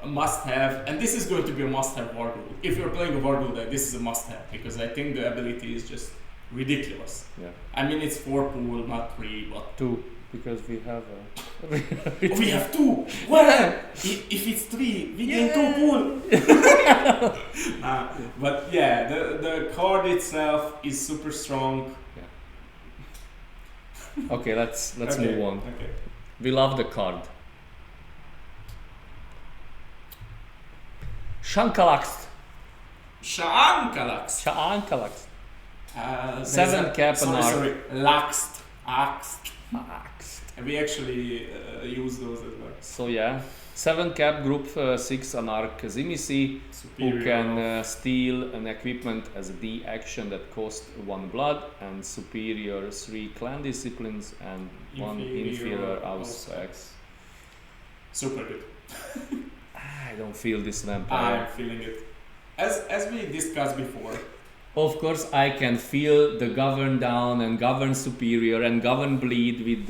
must-have, and this is going to be a must-have Wargul. If you're playing a Wargul deck, this is a must-have, because I think the ability is just ridiculous. Yeah. I mean, it's 4 pool, not 3, but 2. Because we have we have 2. Well, if it's 3, we gain 2 pool. But yeah, the card itself is super strong. Yeah. Okay, let's move on. Okay. We love the card. Shankalax. 7 cap and arc. Sorry, Laxt. We actually use those as well. So yeah, 7 cap group 6 anarch Zimisi, who can steal an equipment as a D action that costs 1 blood, and superior 3 clan disciplines and 1 inferior auspex. Super good. I don't feel this vampire. I'm feeling it. As we discussed before. Of course, I can feel the govern down and govern superior and govern bleed with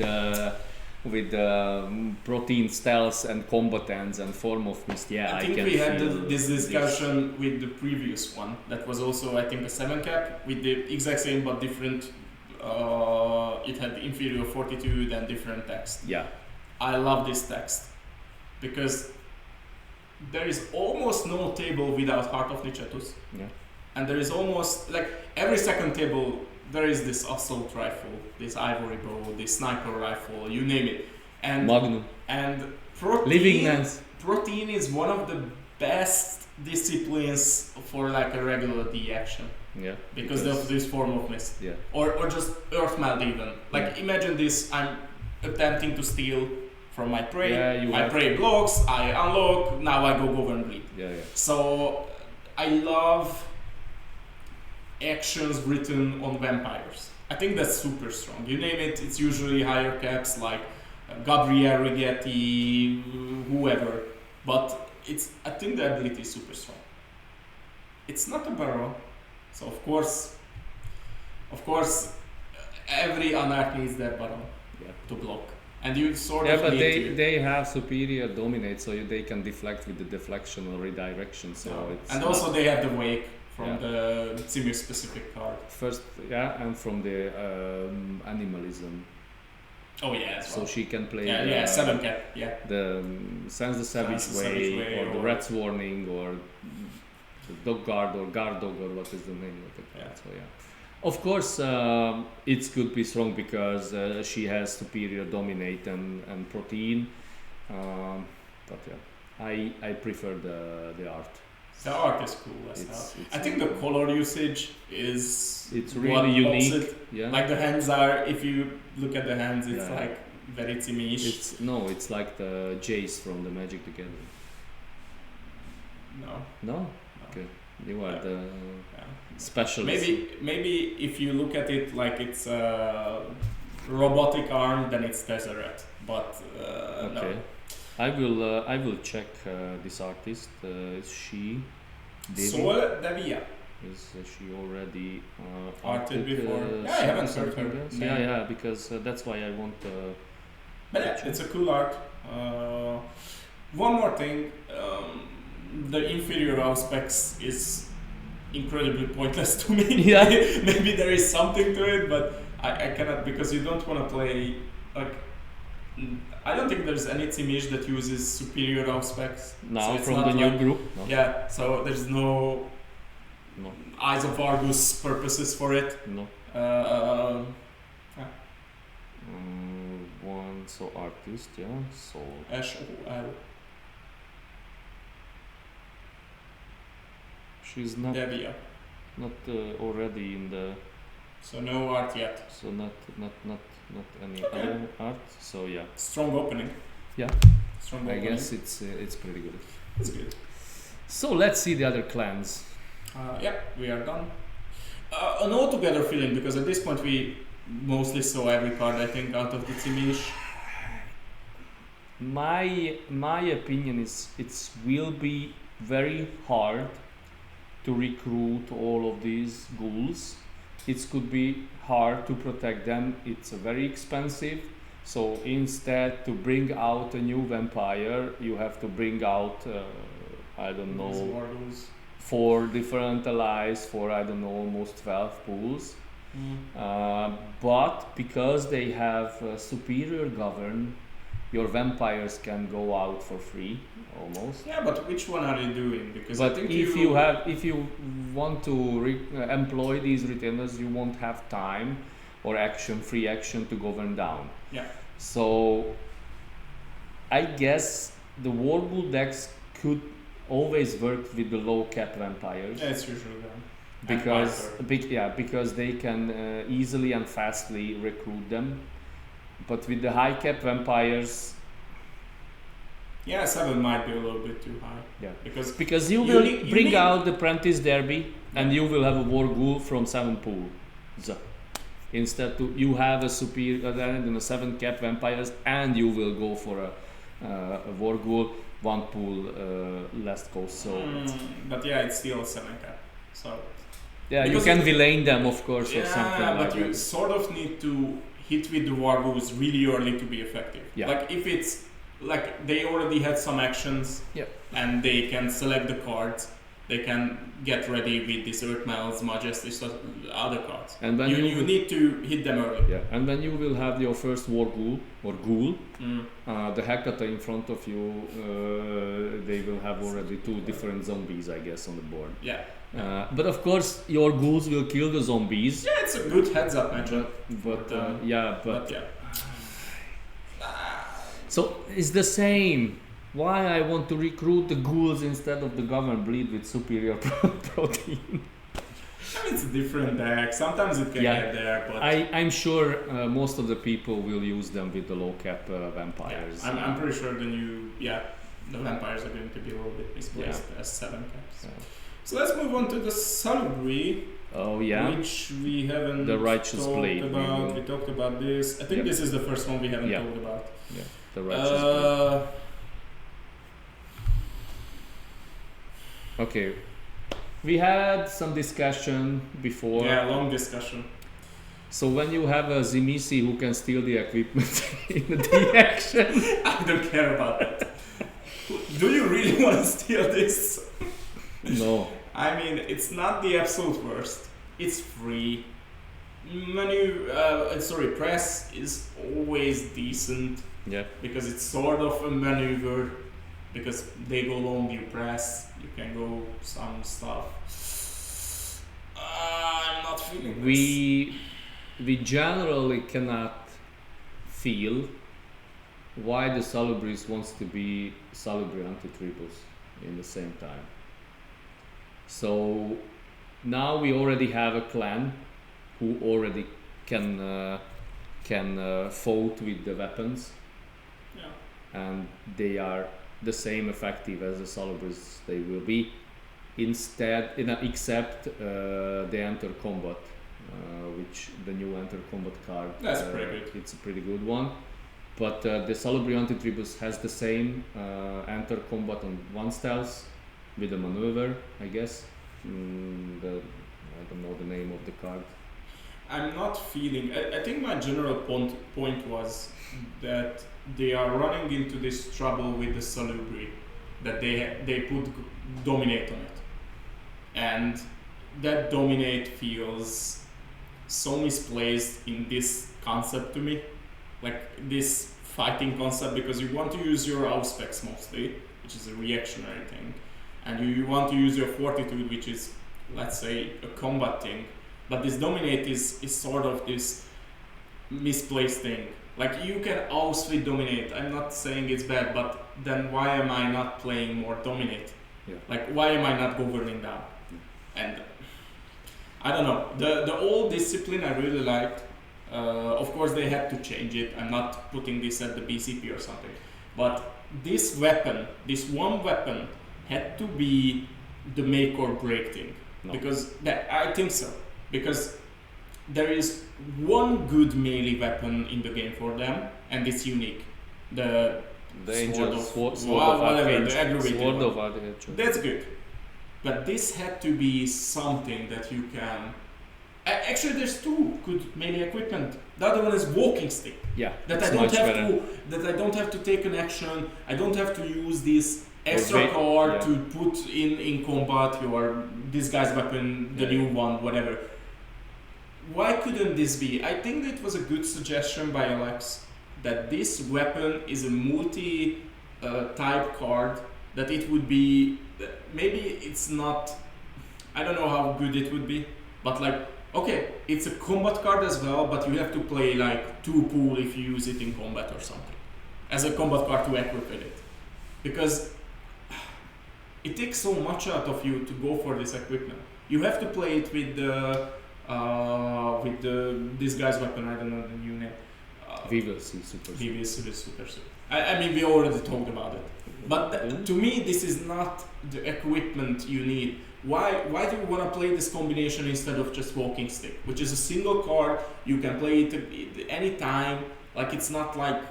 the protein stealth and combatants and form of mist. Yeah, I think we had this discussion with the previous one. That was also, I think, a 7 cap with the exact same but different. It had inferior fortitude and different text. Yeah, I love this text because there is almost no table without Heart of Nicetus. Yeah. And there is almost, like, every second table, there is this assault rifle, this ivory bow, this sniper rifle, you name it. And Magnum. And protein is one of the best disciplines for like a regular D action. Yeah. Because of this form of mist. Yeah. Or just earth meld even. Like, imagine this, I'm attempting to steal from my prey. Yeah, my prey blocks, I unlock, now I go and bleed. Yeah. So I love actions written on vampires. I think that's super strong. You name it, it's usually higher caps like Gabriel Rigetti, whoever. But I think the ability is super strong. It's not a barrel, so of course, every anarch needs their barrel to block. And you sort of but need they have superior dominate, so they can deflect with the deflection or redirection. So it's and also they have the wake from the Zimir specific card. First, and from the animalism. Oh yeah, as well. So she can play 7 cap, the Sense the Savage Way, or the Rat's Warning, or the Dog Guard, or Guard Dog, or what is the name of the card. So of course, it could be strong because she has superior dominate and protein, but I prefer the art. The art is cool as hell. I think the color usage is really unique. Like the hands are, if you look at the hands, it's like very Zimmy-ish. It's like the Jace from the Magic the Gathering. No? Okay. You are the specialist. Maybe if you look at it like it's a robotic arm, then it's Deseret. But okay. No. I will check this artist. Is she Sol Davia? Is she already arted before? I haven't heard her. Yeah, because that's why I want. But it's a cool art. One more thing, the inferior auspex is incredibly pointless to me. Yeah. Maybe there is something to it, but I cannot, because you don't want to play like. I don't think there's any Timish that uses superior auspex. Now so from the new group. No. Yeah, so there's no Eyes of Argus purposes for it. No. One so artist, so SOL. She's not Devia. Not already in the So no art yet. So not any other art. So yeah. Strong opening. Yeah. Strong I opening. guess it's pretty good. It's good. So let's see the other clans. Yeah, we are done. An altogether feeling, because at this point we mostly saw every card, I think, out of the Timish. My opinion is it will be very hard to recruit all of these ghouls. It could be hard to protect them. It's very expensive. So instead, to bring out a new vampire, you have to bring out I don't know, 4 different allies for I don't know, almost 12 pools. But because they have superior govern, your vampires can go out for free almost. Yeah, but which one are you doing? Because But I think if you want to employ these retainers, you won't have time or free action to govern down. Yeah. So I guess the Warghoul decks could always work with the low cap vampires. Yeah, it's usually them. Because they can easily and fastly recruit them. But with the high cap vampires, yeah, 7 might be a little bit too high. Yeah, because you will bring out the Prentice Derby, and you will have a Warghoul from 7 pools. Instead, you have a superior 7 cap vampires, and you will go for a Warghoul 1 pool last cost. So, but yeah, it's still 7 cap. So yeah, you can villain them, of course, or something like that. But you sort of need to hit with the Warghouls really early to be effective. Yeah. Like if it's like they already had some actions, and they can select the cards, they can get ready with these Earth Metals, Majesties, other cards. And then you need to hit them early. Yeah, and then you will have your first Warghoul or Ghoul. The Hekata in front of you, they will have already 2 different zombies, I guess, on the board. Yeah. But of course, your ghouls will kill the zombies. Yeah, it's a good heads-up matchup. But so it's the same. Why I want to recruit the ghouls instead of the govern bleed with superior protein? I mean, it's a different deck. Sometimes it can get there, but I'm sure most of the people will use them with the low cap vampires. Yeah, I'm pretty sure the vampires are going to be a little bit misplaced as 7 caps. Yeah. So let's move on to the Salubri. Oh yeah. Which we haven't the Righteous Blade. We talked about this. I think this is the first one we haven't talked about. Yeah, the Righteous Blade. Okay. We had some discussion before. Yeah, long discussion. So when you have a Tzimisce who can steal the equipment in the action, I don't care about that. Do you really want to steal this? No. I mean, it's not the absolute worst. It's free. Press is always decent. Yeah. Because it's sort of a maneuver. Because they go long, you press. You can go some stuff. I'm not feeling this. We generally cannot feel why the Salubris wants to be Salubri anti-tribus in the same time. So now we already have a clan who already can fight with the weapons, and they are the same effective as the Salubris they will be. Except they enter combat, which the new enter combat card. That's pretty good. It's a pretty good one. But the Salubri anti-tribus has the same enter combat on 1 stealth with a maneuver, I guess. I don't know the name of the card. I'm not feeling. I think my general point was that they are running into this trouble with the Salubri, that they put dominate on it, and that dominate feels so misplaced in this concept to me, like this fighting concept, because you want to use your auspex mostly, which is a reactionary thing, and you want to use your fortitude, which is, let's say, a combat thing, but this dominate is sort of this misplaced thing. Like, you can also dominate. I'm not saying it's bad, but then why am I not playing more dominate? Yeah. Like, why am I not governing down? And I don't know. The old discipline I really liked. Of course, they had to change it. I'm not putting this at the BCP or something, but this weapon, this one weapon, had to be the make or break thing. No. Because I think so. Because there is one good melee weapon in the game for them, and it's unique. The Angel Sword of whatever, the Archangel. aggravated Sword one. of Archangel. That's good. But this had to be something that you can. Actually, there's two good melee equipment. The other one is walking stick. Yeah, That it's I don't much have better. to. That I don't have to take an action. I don't have to use this extra wait, card yeah. to put in combat your this guy's weapon, the Yeah. new one, whatever. Why couldn't this be? I think it was a good suggestion by Alex that this weapon is a multi type card. That it would be maybe it's not. I don't know how good it would be, but like okay, it's a combat card as well, but you have to play like 2 pool if you use it in combat or something as a combat card to equip with it, because it takes so much out of you to go for this equipment. You have to play it with this guy's weapon. I don't know the new name. VVC Super. VVS Super Suit. I mean, we already talked about it. But to me, this is not the equipment you need. Why do you want to play this combination instead of just walking stick, which is a single card? You can play it any time. Like it's not like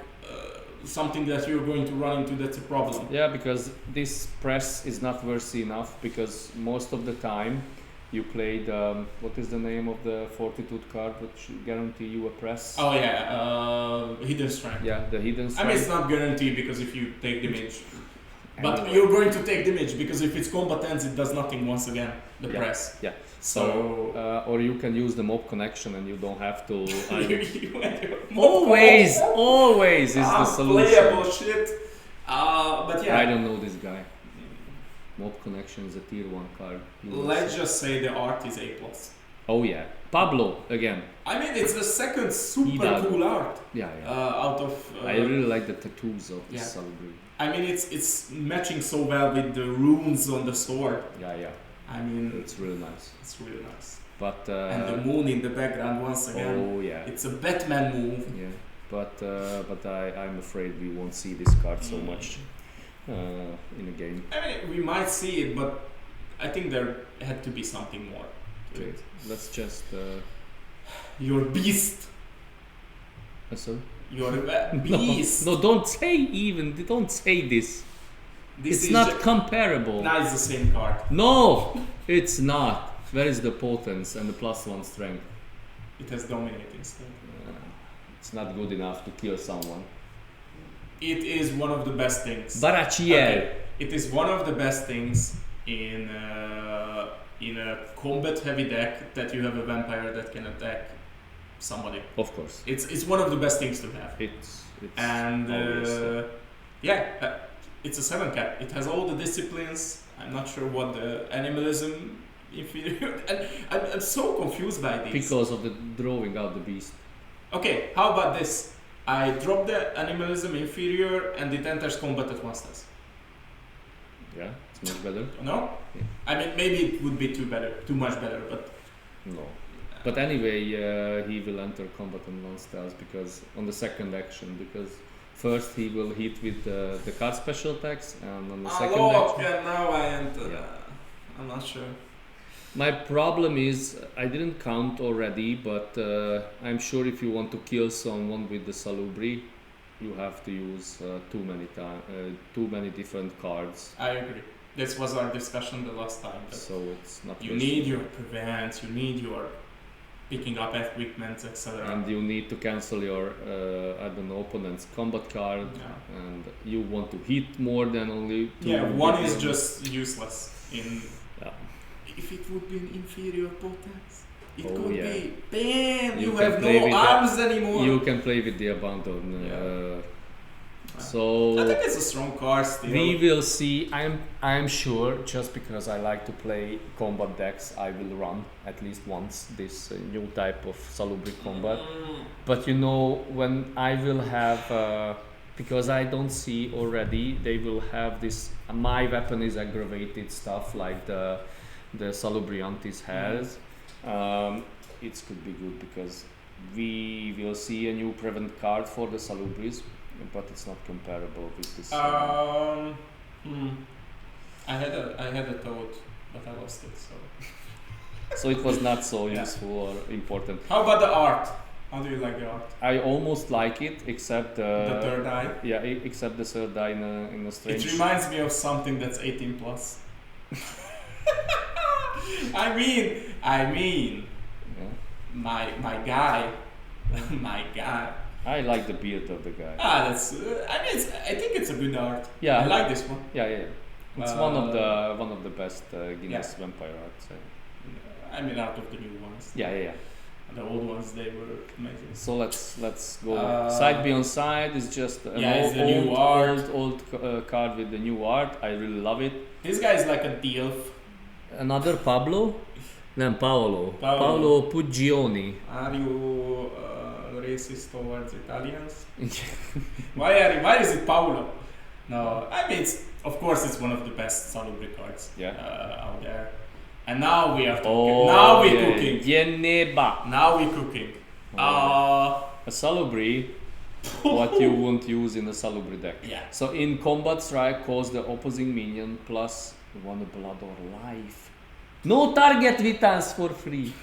something that you're going to run into. That's a problem. Yeah, because this press is not worthy enough, because most of the time you play the what is the name of the Fortitude card which guarantee you a press? Oh yeah, hidden strength. Yeah, the hidden I strength. mean, it's not guaranteed because if you take damage, but Anyway. you're going to take damage because if it's combatants, it does nothing once again. The Yeah. press. Yeah. So Or you can use the mob connection and you don't have to. always, always is the solution. Playable shit. But yeah. I don't know this guy. Mob connection is a tier 1 card. Let's just say the art is A+. Oh yeah, Pablo again. I mean, it's the second super Hidalgo. cool art Yeah, yeah. out of. I really like the tattoos of the yeah. Salubri. I mean, it's matching so well with the runes on the sword. Yeah, yeah. I mean, It's really nice. it's really nice. But And the moon in the background once again. oh yeah. It's a Batman move. Yeah. But I'm afraid we won't see this card so much in a game. I mean, we might see it, but I think there had to be something more. to Okay. it. Let's just. Your beast. So? You're a beast. No, don't say even. Don't say this. This It's is not comparable. Nah, it's the same card. No, it's not. Where is the potence and the +1 strength? It has dominating strength. It's not good enough to kill someone. It is one of the best things. Barachiel. Okay, it is one of the best things in a combat heavy deck that you have a vampire that can attack somebody. Of course. It's one of the best things to have. It's And obvious. it's a 7 cap. It has all the disciplines. I'm not sure what the animalism inferior. And I'm so confused by this. because of the drawing out the beast. Okay, how about this? I drop the animalism inferior and it enters combat at 1 stance. Yeah, it's much better. No? Yeah. I mean, maybe it would be too much better, but No. But anyway, he will enter combat on 1 stance because on the second action, because first he will hit with the card special attacks, and on the second action. now I enter. Yeah. I'm not sure. My problem is I didn't count already, but I'm sure if you want to kill someone with the Salubri, you have to use too many different cards. I agree. This was our discussion the last time. that So it's not. You worth need it. your prevents, you need your picking up equipment, etc. And you need to cancel your opponent's combat card, Yeah. and you want to hit more than only two. Yeah, one is with just useless. Yeah. If it would be an inferior potence, it Oh, could yeah. be. Bam! You You can have play no with arms anymore. You can play with the abandon. So I think it's a strong card still. we will see. I'm sure, just because I like to play combat decks, I will run at least once this new type of Salubri combat. But you know, when I will have, because I don't see already, they will have this. My weapon is aggravated stuff like the Salubriantis has, It could be good because we will see a new prevent card for the Salubris, but it's not comparable with this. I had a thought, but I lost it. So it was not so useful or important. How about the art? How do you like the art? I almost like it, except the third eye. Yeah, except the third eye in a strange. It reminds me of something that's 18 plus. I mean, my guy, my guy. I like the beard of the guy. That's. I think it's a good art. Yeah, I like this one. Yeah. It's one of the best Guinness vampire arts. I mean, out of the new ones. Yeah. The old ones, they were amazing. So let's go side beyond side. Is just an old card with the new art. I really love it. This guy is like a DILF. Another Pablo? Then Paolo Puggioni. Are you racist towards Italians? Why is it Paolo? No, I mean, of course it's one of the best Salubri cards out there. And now we are talking. Now we're cooking. Yeneba. Now we're cooking. A Salubri, what you won't use in a Salubri deck. Yeah. So in combat strike, cost the opposing minion plus 1 blood or life. No target Vtes for free.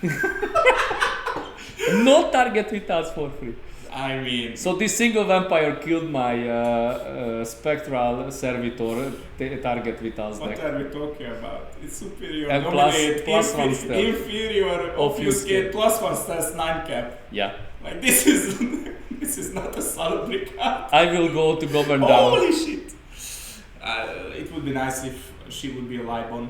No target Vtes for free. I mean, so this single vampire killed my spectral servitor target Vtes deck. What are we talking about? It's superior. And plus 1 stealth. Inferior obfuscate plus 1 stealth 9 cap. Yeah. Like this is not a Salubri card. I will go to govern down. Holy shit! It would be nice if she would be a Libon.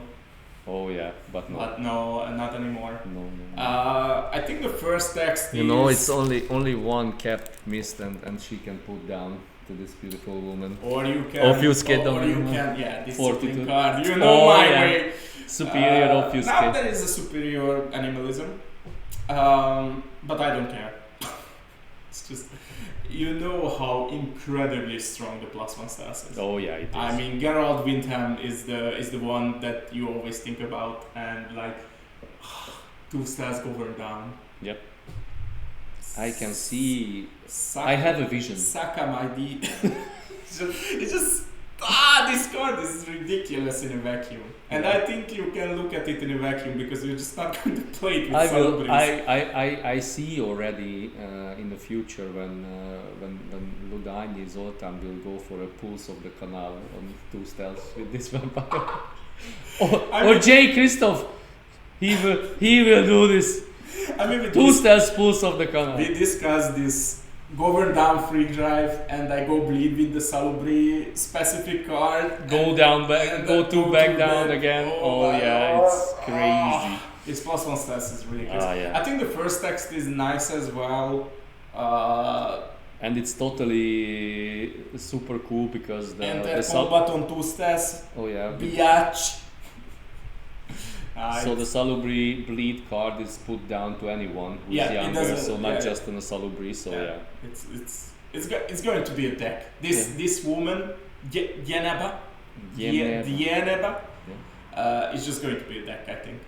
Oh yeah, but no. But no, not anymore. No. I think the first text is... it's only 1 cap missed and she can put down to this beautiful woman. Or you can... Obfuscate discipline card. You know my way. Superior obfuscate. Now there is a superior animalism. But I don't care. It's just... You know how incredibly strong the +1 status is. Oh yeah, it is. I mean, Geralt Windham is the one that you always think about, and like 2 stars govern down. Yep. I can see. I have a vision. Saka my D. It's just this card is ridiculous in a vacuum, and I think you can look at it in a vacuum because you're just not going to play it with Salubris. I see already in the future when Ludain Zoltan will go for a pulse of the canal on 2 stealths with this vampire. or Jay Christoph, he will do this. I mean, 2 stealths pulse of the canal. We discussed this. Govern down free drive and I go bleed with the Salubri specific card. Go down back, go 2 back down again. It's crazy. His +1 stats is really crazy. Yeah. I think the first text is nice as well. And it's totally super cool because the combat on 2 stats. Oh yeah. Biatch. So the Salubri bleed card is put down to anyone who's younger, so not just in a Salubri. So it's going to be a deck. This woman Yeneba is just going to be a deck, I think.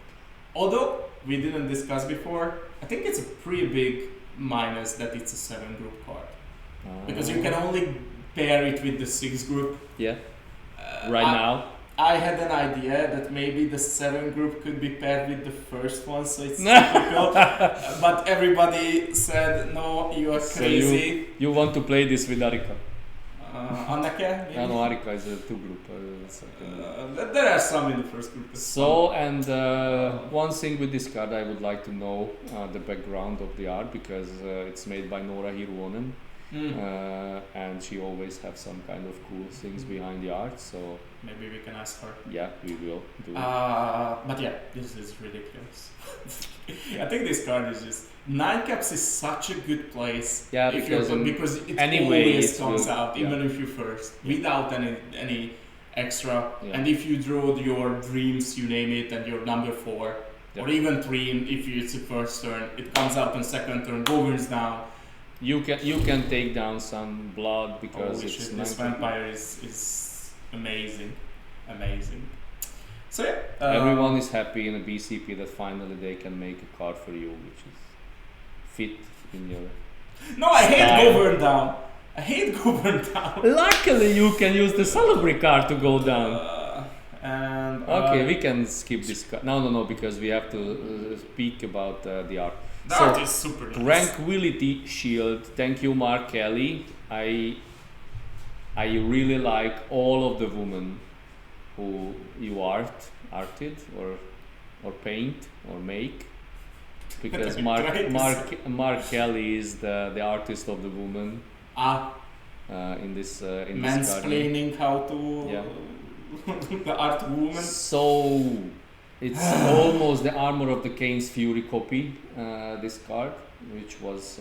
Although we didn't discuss before, I think it's a pretty big minus that it's a 7 group card because you can only pair it with the 6 group. Yeah. Now. I had an idea that maybe the 7 group could be paired with the first one, so it's typical. But everybody said, no, you are crazy. So you want to play this with Arika? Anneke? Maybe? No, Arika is a 2 group. There are some in the first group. One thing with this card, I would like to know the background of the art because it's made by Nora Hirvonen. And she always have some kind of cool things behind the art, so maybe we can ask her. Yeah, we will do. But yeah, this is ridiculous. I think this card is just 9 caps is such a good place. Yeah, because it always comes out, even if you first, without any extra. Yeah. And if you draw your dreams, you name it, and your number 4, or even dream, if it's the first turn, it comes out on second turn, governs down. You can take down some blood because this vampire is amazing. So yeah, everyone is happy in a BCP that finally they can make a card for you, which is fit in your. No, I hate style. Govern Down. I hate Govern Down. Luckily, you can use the Salubri card to go down. Okay, we can skip this card. No, because we have to speak about the art. The art is super nice. Tranquility Shield. Thank you, Mark Kelly. I really like all of the women who you arted or paint or make, because Mark Kelly is the artist of the woman. In this mansplaining how to the art woman. So it's almost the Armor of the Kane's Fury copy. This card, which was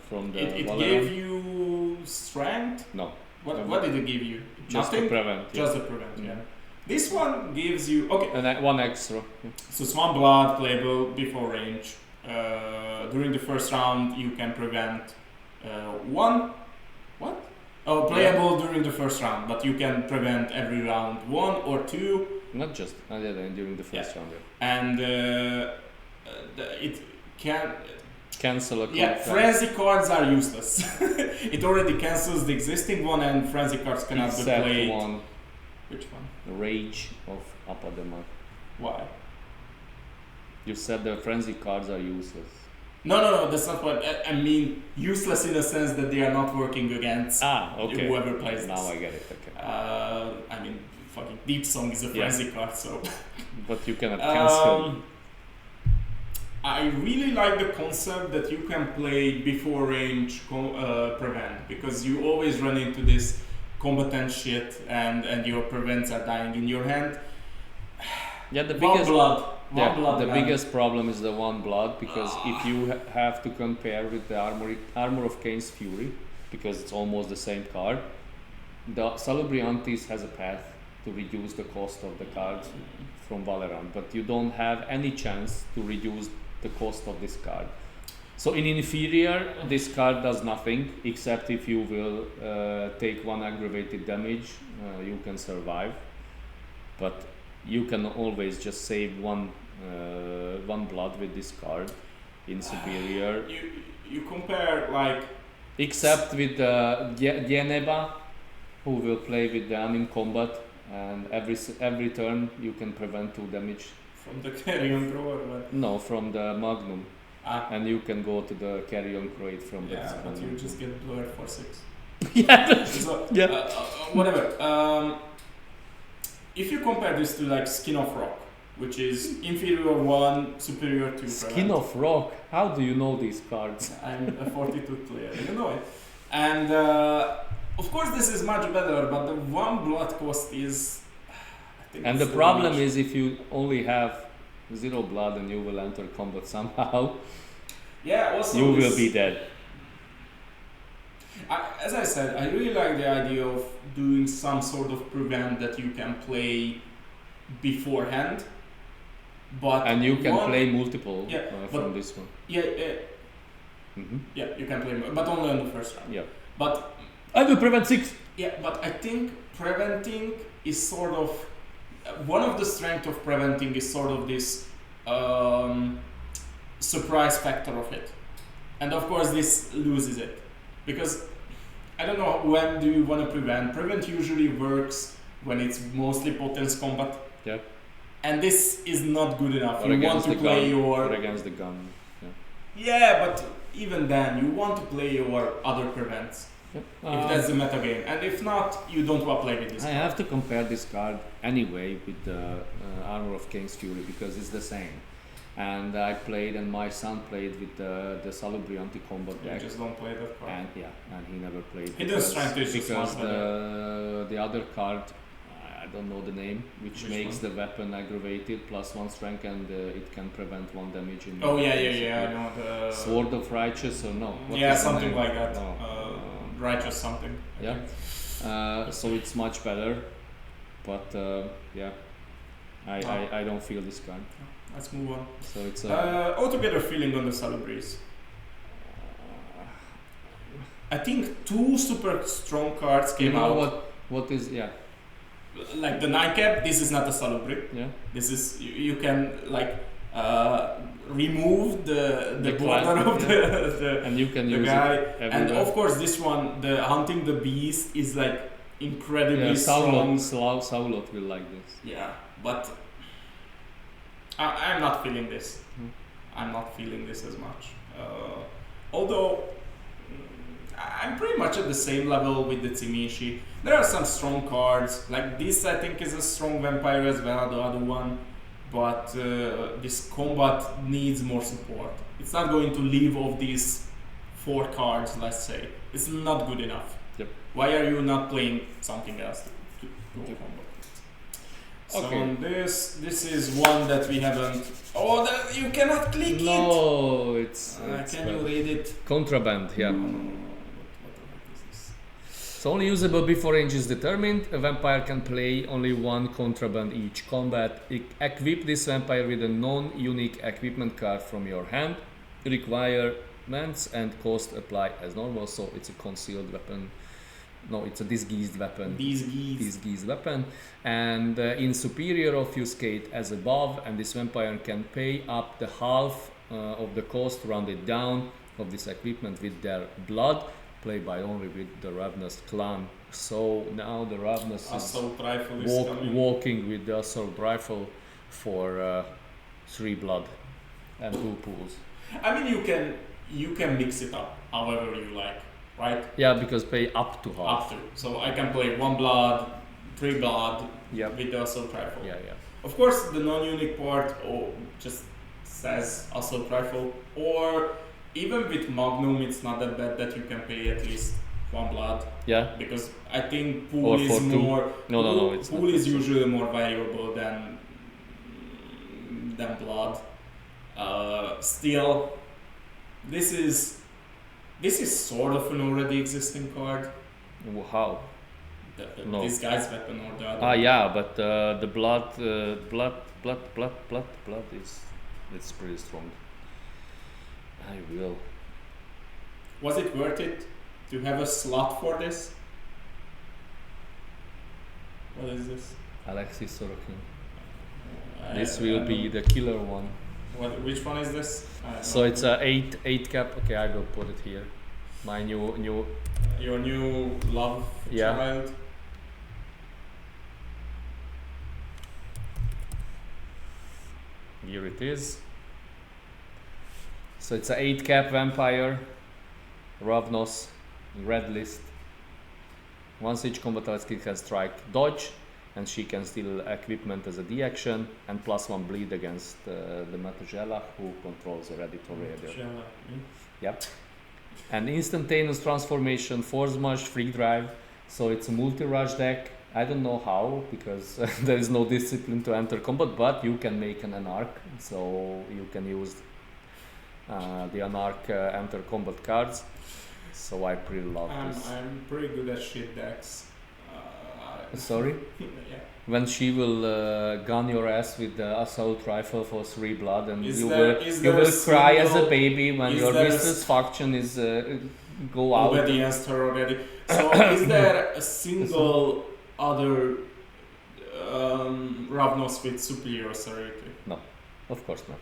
from the. It gave you strength. No. What did it give you? Just Nothing? to prevent. Just to prevent. Yeah. This one gives you and one extra. So it's 1 blood playable before range. During the first round, you can prevent 1. What? Oh, playable during the first round, but you can prevent every round 1 or 2. Not just during the first round. And it can cancel a card. Frenzy cards are useless. It already cancels the existing one, and frenzy cards cannot be played. One. Which one? Rage of Apadema. Why? You said the frenzy cards are useless. No, that's not what I mean. Useless in the sense that they are not working against whoever plays this. Now I get it. Okay. I mean, fucking Deep Song is a frenzy card, so. But you cannot cancel. I really like the concept that you can play before range prevent, because you always run into this combatant shit and your prevents are dying in your hand. Yeah, the biggest problem is the 1 blood, because if you have to compare with the Armor of Kane's Fury, because it's almost the same card, the Salubriantis has a path to reduce the cost of the cards from Valorant, but you don't have any chance to reduce the cost of this card. So in inferior, this card does nothing, except if you will take 1 aggravated damage, you can survive. But you can always just save 1 blood with this card in superior. You compare like. Except with Yeneba, who will play with the in combat, and every turn you can prevent 2 damage. From the Carrion Crow or what? No, from the Magnum. And you can go to the Carrion Crate from the. Yeah, but you just get blurred for 6. Whatever. If you compare this to like Skin of Rock, which is inferior 1, superior 2. Skin of Rock? How do you know these cards? I'm a 42 player, you know it. And of course this is much better, but the 1 blood cost is. And the problem is, if you only have 0 blood and you will enter combat somehow, also you will be dead. As I said, I really like the idea of doing some sort of prevent that you can play beforehand. And you can play multiple from this one. Yeah, you can play, but only on the first round. Yeah. But I will prevent 6. Yeah, but I think preventing is sort of one of the strengths of preventing is sort of this surprise factor of it, and of course this loses it, because I don't know, when do you want to prevent? Prevent usually works when it's mostly potence combat. Yeah. And this is not good enough. Or you want to play or against the gun. Yeah, but even then you want to play your other prevents. If that's the meta game, and if not, you don't want to play with this card. I have to compare this card anyway with the Armor of Kane's Fury, because it's the same. And I played, and my son played with the Salubri anti-combat deck. You just don't play that card. And and he never played. Hidden Strength is just because the other card, I don't know the name, which makes the weapon aggravated +1 strength, and it can prevent 1 damage in. I know the Sword of Righteous or no? Something like that. Righteous something. Yeah. So it's much better, but I don't feel this card. Let's move on. So it's altogether feeling on the Salubris. I think 2 super strong cards came out. What is like the 9 cap, this is not a salubri. Yeah. This is you can like remove the border clan, of the and you can the use guy. it everywhere. And of course, this one, the hunting the beast, is like incredibly strong. Saulot will like this. Yeah, but I'm not feeling this. Hmm. I'm not feeling this as much. Although I'm pretty much at the same level with the Tsimishi. There are some strong cards, like this I think is a strong vampire as well, the other one. But this combat needs more support. It's not going to live off these 4 cards, let's say. It's not good enough. Yep. Why are you not playing something else to combat? So Okay. on this is one that we haven't. Oh, you cannot click it. No, it's Can you read it? contraband. Yeah. What the heck is this? It's only usable before range is determined. A vampire can play only 1 contraband each combat. Equip this vampire with a non-unique equipment card from your hand. Requirements and cost apply as normal. So it's a concealed weapon. No, it's a disguised weapon. Disguised weapon. And in superior obfuscate as above. And this vampire can pay up the half of the cost rounded down of this equipment with their blood. Played by only with the Ravenous clan. So now the Ravenous Assault rifle is coming. walking with the assault rifle for 3 blood and 2 pools. I mean, you can mix it up however you like, right? Yeah, because pay up to half. After, so I can play 1 blood, 3 blood Yep. with the assault rifle. Yeah. Of course, the non-unique part just says assault rifle, or even with Magnum, it's not that bad that you can pay at least 1 blood. Yeah. Because I think pool Or is for 2. more. No, it's pool not. is usually more valuable than blood. Still, this is sort of an already existing card. How? No. This guy's weapon or the other. Yeah, but the blood is it's pretty strong. I will. Was it worth it to have a slot for this? What is this? Alexis Sorokin. This will be the killer one. Which one is this? So it's a 8 cap. Okay, I will put it here. My new. Your new love Yeah. child. Here it is. So it's a 8 cap vampire, Ravnos, red list. Once each combatant can strike dodge, and she can steal equipment as a D action, and +1 bleed against the Metagella, who controls a Reddit Raider. Yep. And instantaneous transformation, force mush, free drive. So it's a multi-rush deck. I don't know how, because there is no discipline to enter combat, but you can make an anarch, so you can use the anarch enter combat cards. So I pretty love this. I'm pretty good at shit decks. Sorry? Yeah. When she will gun your ass with the assault rifle for 3 blood, and Is you there- will is you there a will cry as a single- baby when is your there a business faction is go out. Obedience her already. So is there a single other Ravnos with superior celerity? Of course not.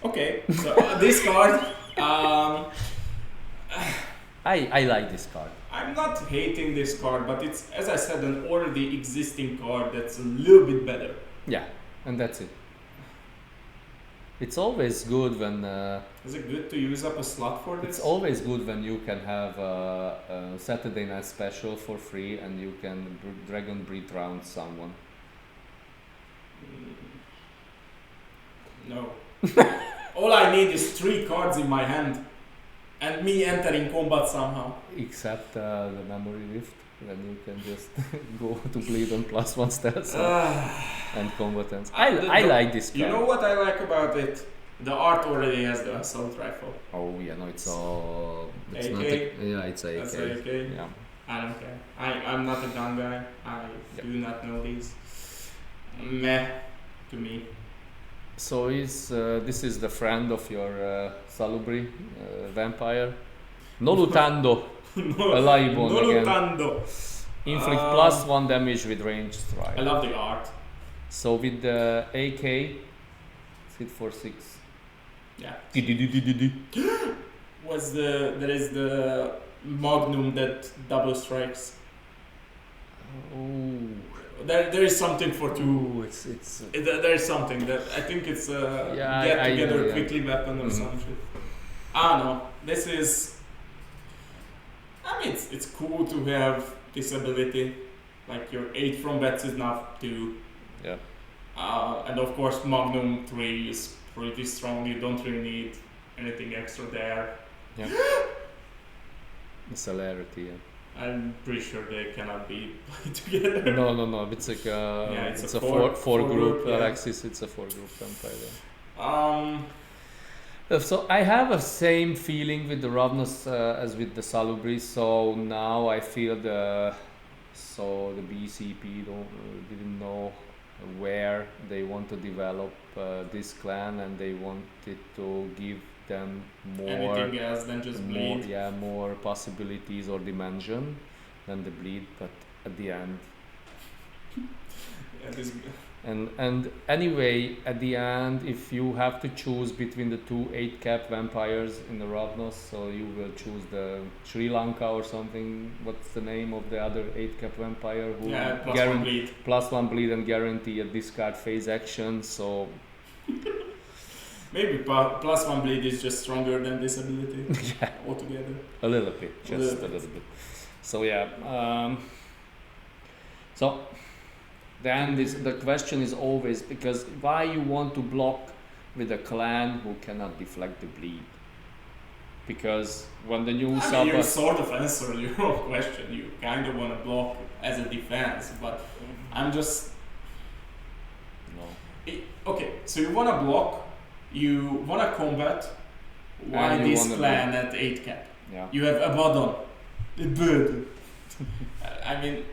Okay, so this card, I like this card. I'm not hating this card, but it's, as I said, an already existing card that's a little bit better. Yeah, and that's it. It's always good when Is it good to use up a slot for this? it's always good when you can have a Saturday night special for free, and you can dragon breed round someone. No. All I need is 3 cards in my hand, and me entering combat somehow. Except the memory rift, then you can just go to bleed on +1 stats and combatants. I like this card. You know what I like about it? The art already has the assault rifle. Oh yeah, no, it's all. It's AK? not a, it's a That's AK. AK. Yeah. I don't care. I'm not a gun guy. I Yep. do not know these. Meh to me. So this is the friend of your Salubri vampire. No lutando. A Laibon again. Lutando. Inflict plus 1 damage with range strike. I love the art. So with the AK, hit for 6. Yeah. Di-di-di-di-di-di. There is the Magnum that double strikes. Oh. There is something for 2. Ooh, it's There is something that I think it's a get together quickly weapon or some shit. I don't know. This is. I mean, it's cool to have this ability. Like your 8 from Vtes is enough to. Yeah. And of course, Magnum 3 is pretty strong. You don't really need anything extra there. Yeah. The celerity. Yeah. I'm pretty sure they cannot be played together. No. It's like it's a four group. Yeah. Alexis, it's a 4 group vampire. Yeah. So I have a same feeling with the Ravnos as with the Salubri. So now I feel the BCP didn't know where they want to develop this clan, and they wanted to give them more anything else than just bleed. More possibilities or dimension than the bleed, but at the end and anyway at the end, if you have to choose between the 2 8-cap vampires in the Ravnos, so you will choose the Sri Lanka or something. What's the name of the other 8-cap vampire who plus 1 bleed and guarantee a discard phase action? So maybe plus 1 bleed is just stronger than this ability. Yeah, altogether. A little bit. So yeah. So then the question is always, because why you want to block with a clan who cannot deflect the bleed? Because when the new you sort of answer your question. You kind of want to block as a defense, but I'm just no. Okay, so you want to block, you want to combat. Why this clan at 8-cap? Yeah. You have Abaddon, the bird. I mean,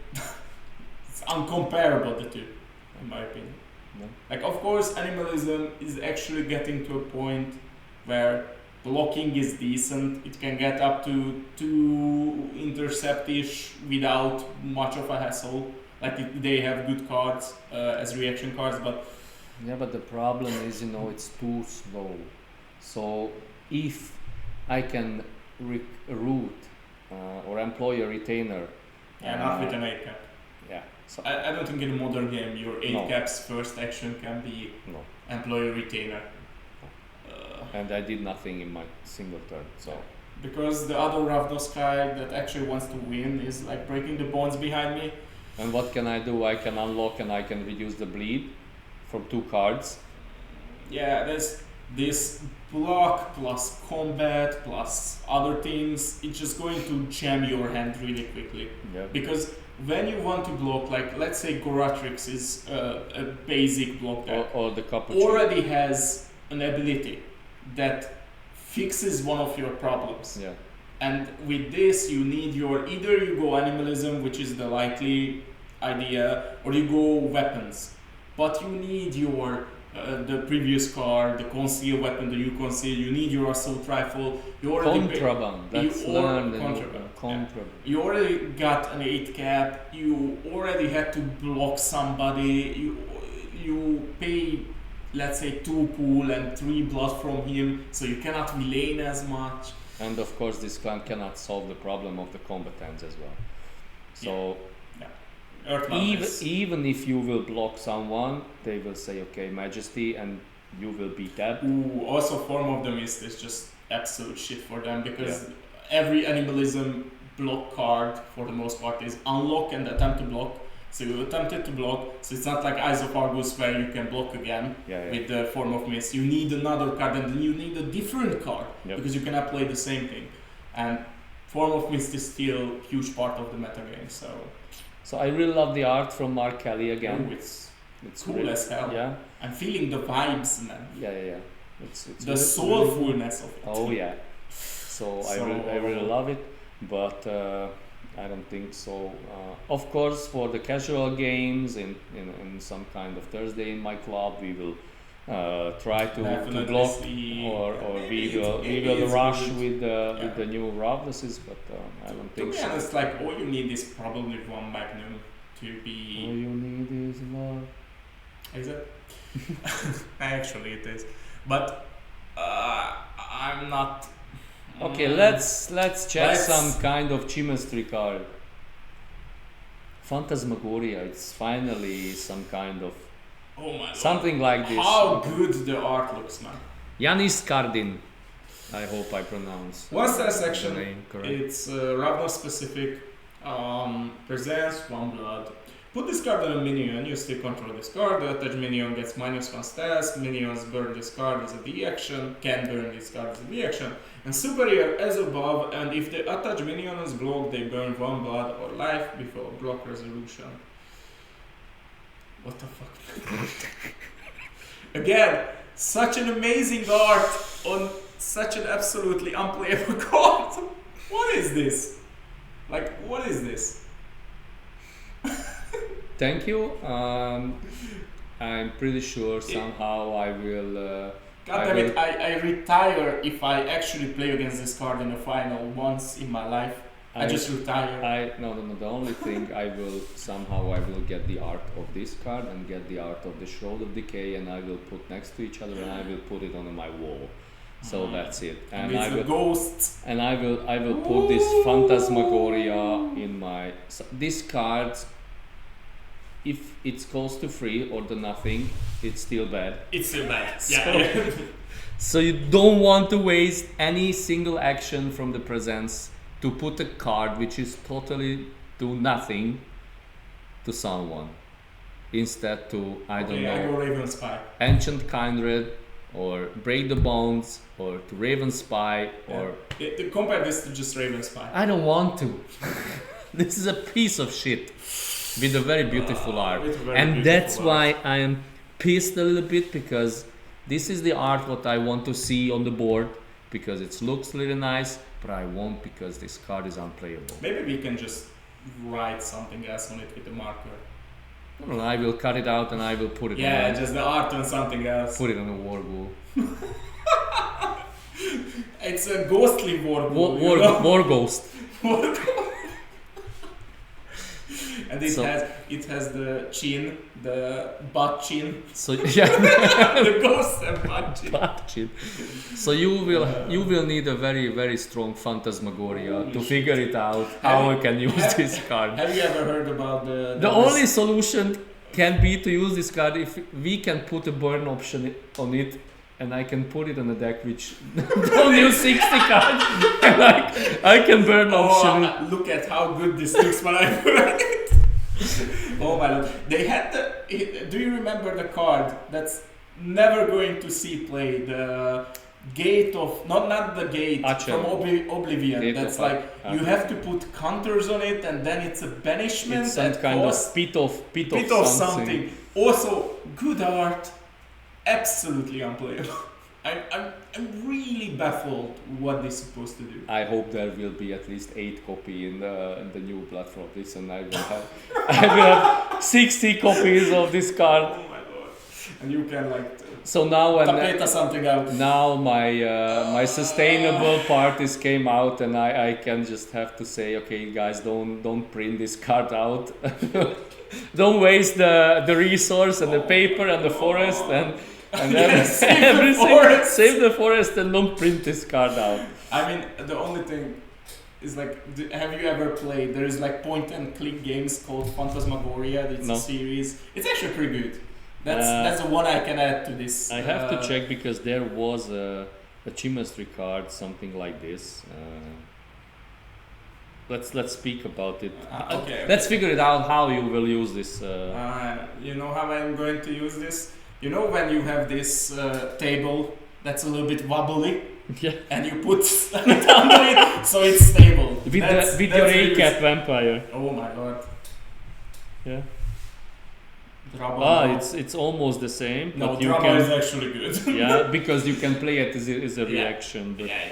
it's uncomparable, the two, in my opinion. No. Like, of course, animalism is actually getting to a point where blocking is decent. It can get up to 2 intercept-ish without much of a hassle. Like, they have good cards as reaction cards, but... Yeah, but the problem is, it's too slow. So, if I can route or employ a retainer... not with an 8-cap. Yeah. So I don't think in a modern game your 8-cap's first action can be employ a retainer. And I did nothing in my single turn, so... Because the other Ravnos guy that actually wants to win is like breaking the bonds behind me. And what can I do? I can unlock and I can reduce the bleed from 2 cards. Yeah, there's this block plus combat plus other things. It's just going to jam your hand really quickly. Yeah. Because when you want to block, like let's say Goratrix is a basic block deck, or the Capuchin already has an ability that fixes one of your problems. Yeah. And with this, you need either you go animalism, which is the likely idea, or you go weapons. But you need the previous card, the conceal weapon, the new conceal. You need your assault rifle. You already contraband. Contraband. You already got an 8-cap. You already had to block somebody. You pay, let's say, 2 pool and 3 blood from him, so you cannot relane as much. And of course, this clan cannot solve the problem of the combatants as well. So. Even if you will block someone, they will say, okay, Majesty, and you will beat that. Also, Form of the Mist is just absolute shit for them, because every animalism block card, for the most part, is unlock and attempt to block. So you attempted to block, so it's not like Eyes of Argus where you can block again with the Form of Mist. You need another card, and then you need a different card, because you cannot play the same thing. And Form of Mist is still a huge part of the metagame, so... So I really love the art from Mark Kelly again. It's cool really, as hell. Yeah. I'm feeling the vibes, man. Yeah. It's the soulfulness of it. Oh yeah. So I really love it, but I don't think so. Of course, for the casual games in some kind of Thursday in my club, we will try to Definitely block, see- or maybe we will it's rush good. with Yeah. the new Ravduses, but I don't To think be so. honest, like all you need is probably one Magnum to All be. you need is love. Is it? Actually, it is. But I'm not. Okay, let's check Let's- some kind of chemistry card. Phantasmagoria, it's finally some kind of Oh my god. something like this. How good the art looks, man. Yanis Kardin. I hope I pronounce One star the section. name correct. It's Ravna specific. Presents one blood. Put this card on a minion, you still control this card. The attached minion gets -1 stats. Minions burn this card as a D action, can burn this card as a D action. And superior as above, and if the attached minion is blocked, they burn 1 blood or life before block resolution. What the fuck? Again, such an amazing art on such an absolutely unplayable card. What is this? Like, what is this? Thank you. I'm pretty sure somehow I will. God damn it, I retire if I actually play against this card in a final once in my life. I just retire. No. The only thing I will get the art of this card and get the art of the Shroud of Decay, and I will put next to each other, and I will put it on my wall. So that's it. And it's a ghost. And I will put this Phantasmagoria in my. So this card, if it's close to free or the nothing, it's still bad. It's still bad. So- Yeah. So you don't want to waste any single action from the presence to put a card which is totally do nothing to someone. Instead to, I don't I know, go Raven Spy. Ancient Kindred, or Break the Bones, or to Raven Spy, or Compare this to just Raven Spy. I don't want to. This is a piece of shit with a very beautiful art, with a very and beautiful that's art. why I am pissed a little bit, because this is the art what I want to see on the board, because it looks really nice, but I won't because this card is unplayable. Maybe we can just write something else on it with a marker. No, I will cut it out and I will put it. Yeah, on, just the art on something else. put it on a war goal. It's a ghostly war. War ghost. And So- it has the chin, the butt chin, So yeah. the ghost and butt chin. Shit. So you will need a very strong Phantasmagoria to figure it out how I can use this card. Have you ever heard about The only solution can be to use this card if we can put a burn option on it, and I can put it on a deck which don't use 60 cards, and I can burn option it. Look at how good this looks when I put it. Oh my lord. They had do you remember the card that's never going to see play? The gate of, not the gate Achen. from Oblivion. Gate That's of like, you Achen. have to put counters on it, and then it's a banishment. It's some at kind cost, of pit bit of of something. something. Also, good art, absolutely unplayable. I'm really baffled what this is supposed to do. I hope there will be at least 8 copy in the new platform. This, and I will have 60 copies of this card. Oh my lord. And you can like So now when tapeta something out. now my sustainable parties came out, and I can just have to say, okay guys, don't print this card out. Don't waste the resource and the paper and the forest and Yes, save the everything. forest. Save the forest and don't print this card out. I mean, the only thing is like, have you ever played? There is like point and click games called Phantasmagoria. It's No. a series. It's actually pretty good. That's the one I can add to this. I have to check, because there was a chemistry card, something like this. Let's speak about it. Okay. Let's figure it out how you will use this. You know how I'm going to use this? You know when you have this table that's a little bit wobbly, Yeah. and you put it under it so it's stable. With your A-cap vampire. Oh my god. Yeah. Drama. It's almost the same. No, but you drama can, is actually good. yeah, because you can play it as a Yeah. reaction. But, yeah.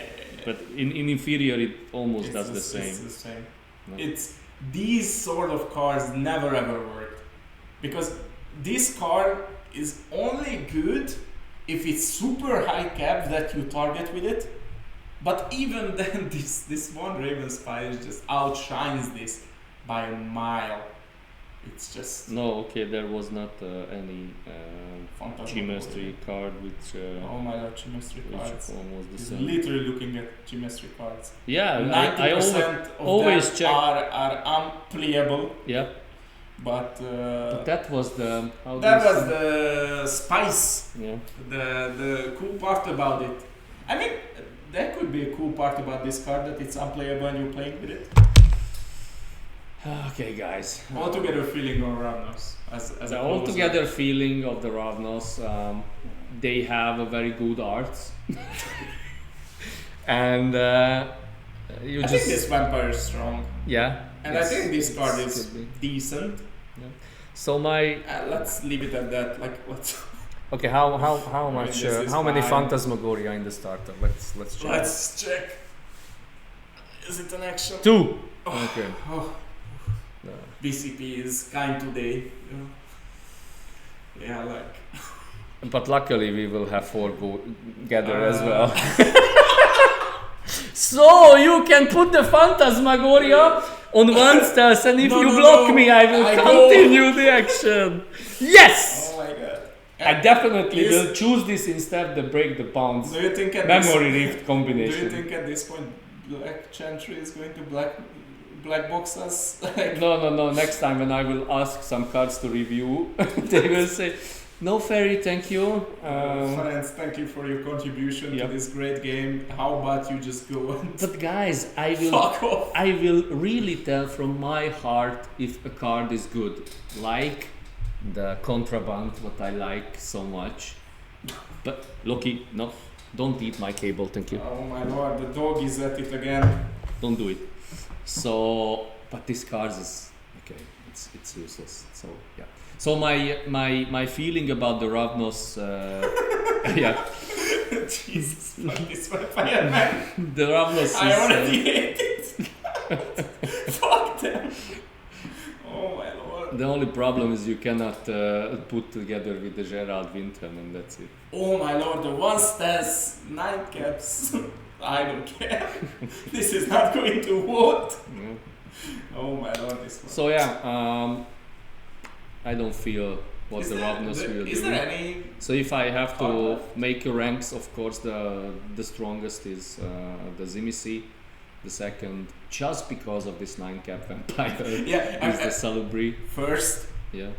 but in inferior it almost does the same. It's the same. No. It's these sort of cards never ever work, because this card is only good if it's super high cap that you target with it. But even then, this one Raven Spire just outshines this by a mile. It's just No, okay, there was not any fantastic. chemistry card which Oh my god, chemistry cards. which almost the He's same. literally looking at chemistry cards. Yeah, 90% I always of check. them are unplayable, Yeah, but but that was the how that do you was say? the spice. Yeah. The cool part about it. I mean, that could be a cool part about this card, that it's unplayable and you're playing with it. Okay, guys. Altogether feeling on Ravnos as The a altogether feeling of the Ravnos, they have a very good art, and you I just think this vampire is strong, yeah. and I think this card it is could be. decent. So my Let's leave it at that. Like, let's okay, how I mean, much this is how many fine. Phantasmagoria in the starter? Let's check. let's check. Is it an action? 2. Oh. Okay. Oh, No. BCP is kind today. Yeah, like. But luckily we will have 4 gather as well. So you can put the Phantasmagoria on one stance, and if No, you no, block no. me, I will I go. continue the action. Yes! Oh my god. I definitely Is- will choose this instead the break the bounds Do you think at memory this, rift Do combination. you think at this point Black Chantry is going to black box us? Like, No. Next time when I will ask some cards to review, they will say, "No fairy, thank you." friends, thank you for your contribution Yep. to this great game. How about you just go and But guys, I will fuck off? I will really tell from my heart if a card is good. Like the Contraband, what I like so much. But Loki, no, don't eat my cable, thank you. Oh my lord, the dog is at it again. Don't do it. So, but this card is okay. It's useless. So yeah. So my feeling about the Ravnos, yeah, Jesus, fuck this vampire man. the Ravnos is. I already hate it. Fuck them. Oh my lord. The only problem is you cannot put together with the Gerald Wintram, and that's it. Oh my lord, the one stance 9 caps. I don't care. This is not going to vote. Yeah. Oh my lord, this one. So yeah, I don't feel what Is the there- Ravnos will Is do. there any? So if I have Hard to left? make a ranks, of course the strongest is the Zimisi. The second, just because of this 9 cap vampire, Yeah, is the Salubri. first, Yeah.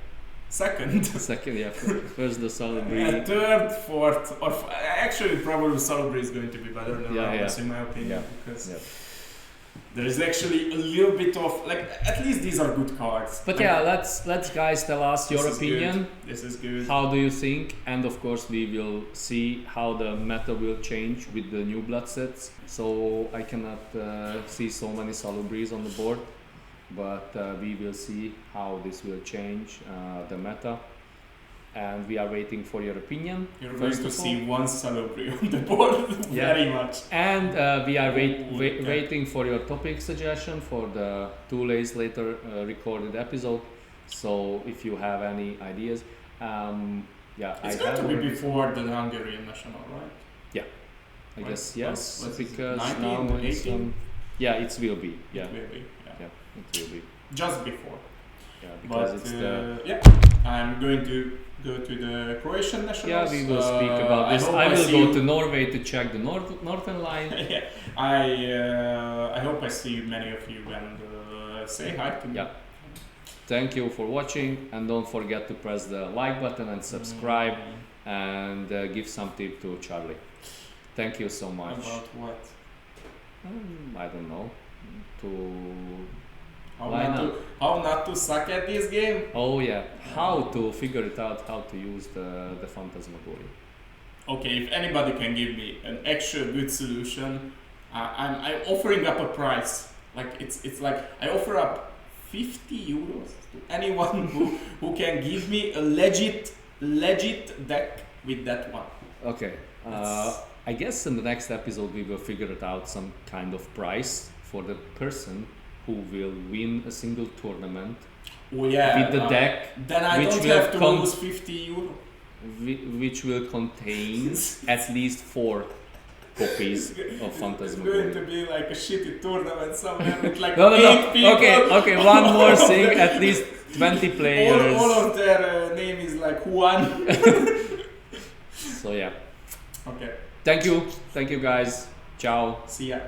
second. Second, yeah. First the Salubri. Third, fourth, or actually probably Salubri is going to be better than Yeah, Ravnos yeah. in my opinion, Yeah, because yeah. there is actually a little bit of like, at least these are good cards. But Like, yeah, let's guys tell us your this is opinion. good. This is good. How do you think? And of course, we will see how the meta will change with the new blood sets. So I cannot see so many Salubris on the board, but we will see how this will change the meta. And we are waiting for your opinion. You're going first to of all. see one Salubri on the board Yeah. very much. And we are Okay. waiting for your topic suggestion for the 2 days later recorded episode. So if you have any ideas, yeah, It's I going have to be already- before the Hungarian national, right? I What- guess yes, what is it, because 19, now it's 18? yeah, it will be yeah, It will be, yeah. yeah, it will be Just before. yeah, because But it's the yeah, I'm going to go to the Croatian nationals. yeah we will speak about this. hope I will see go you- to Norway to check the northern line. Yeah, I hope I see many of you and say hi to me. Yeah. Thank you for watching, and don't forget to press the like button and subscribe, and give some tip to Charlie. Thank you so much. About what? I don't know. To How Why not, not? To, how not to suck at this game? oh yeah, how to figure it out, how to use the Phantasmagoria. Okay, if anybody can give me an actual good solution, I'm offering up a price. Like it's like I offer up 50 euros to anyone who can give me a legit deck with that one. Okay. I guess in the next episode we will figure it out some kind of price for the person who will win a single tournament Oh yeah. with the deck. Then I which don't will have to come- lose 50 euro. which will contain at least 4 copies of It's going Phantasmagoria. to be like a shitty tournament somewhere with like No. 8 people. Okay. One more thing. At least 20 players. All of their name is like Juan. So yeah. Okay. Thank you guys. Ciao. See ya.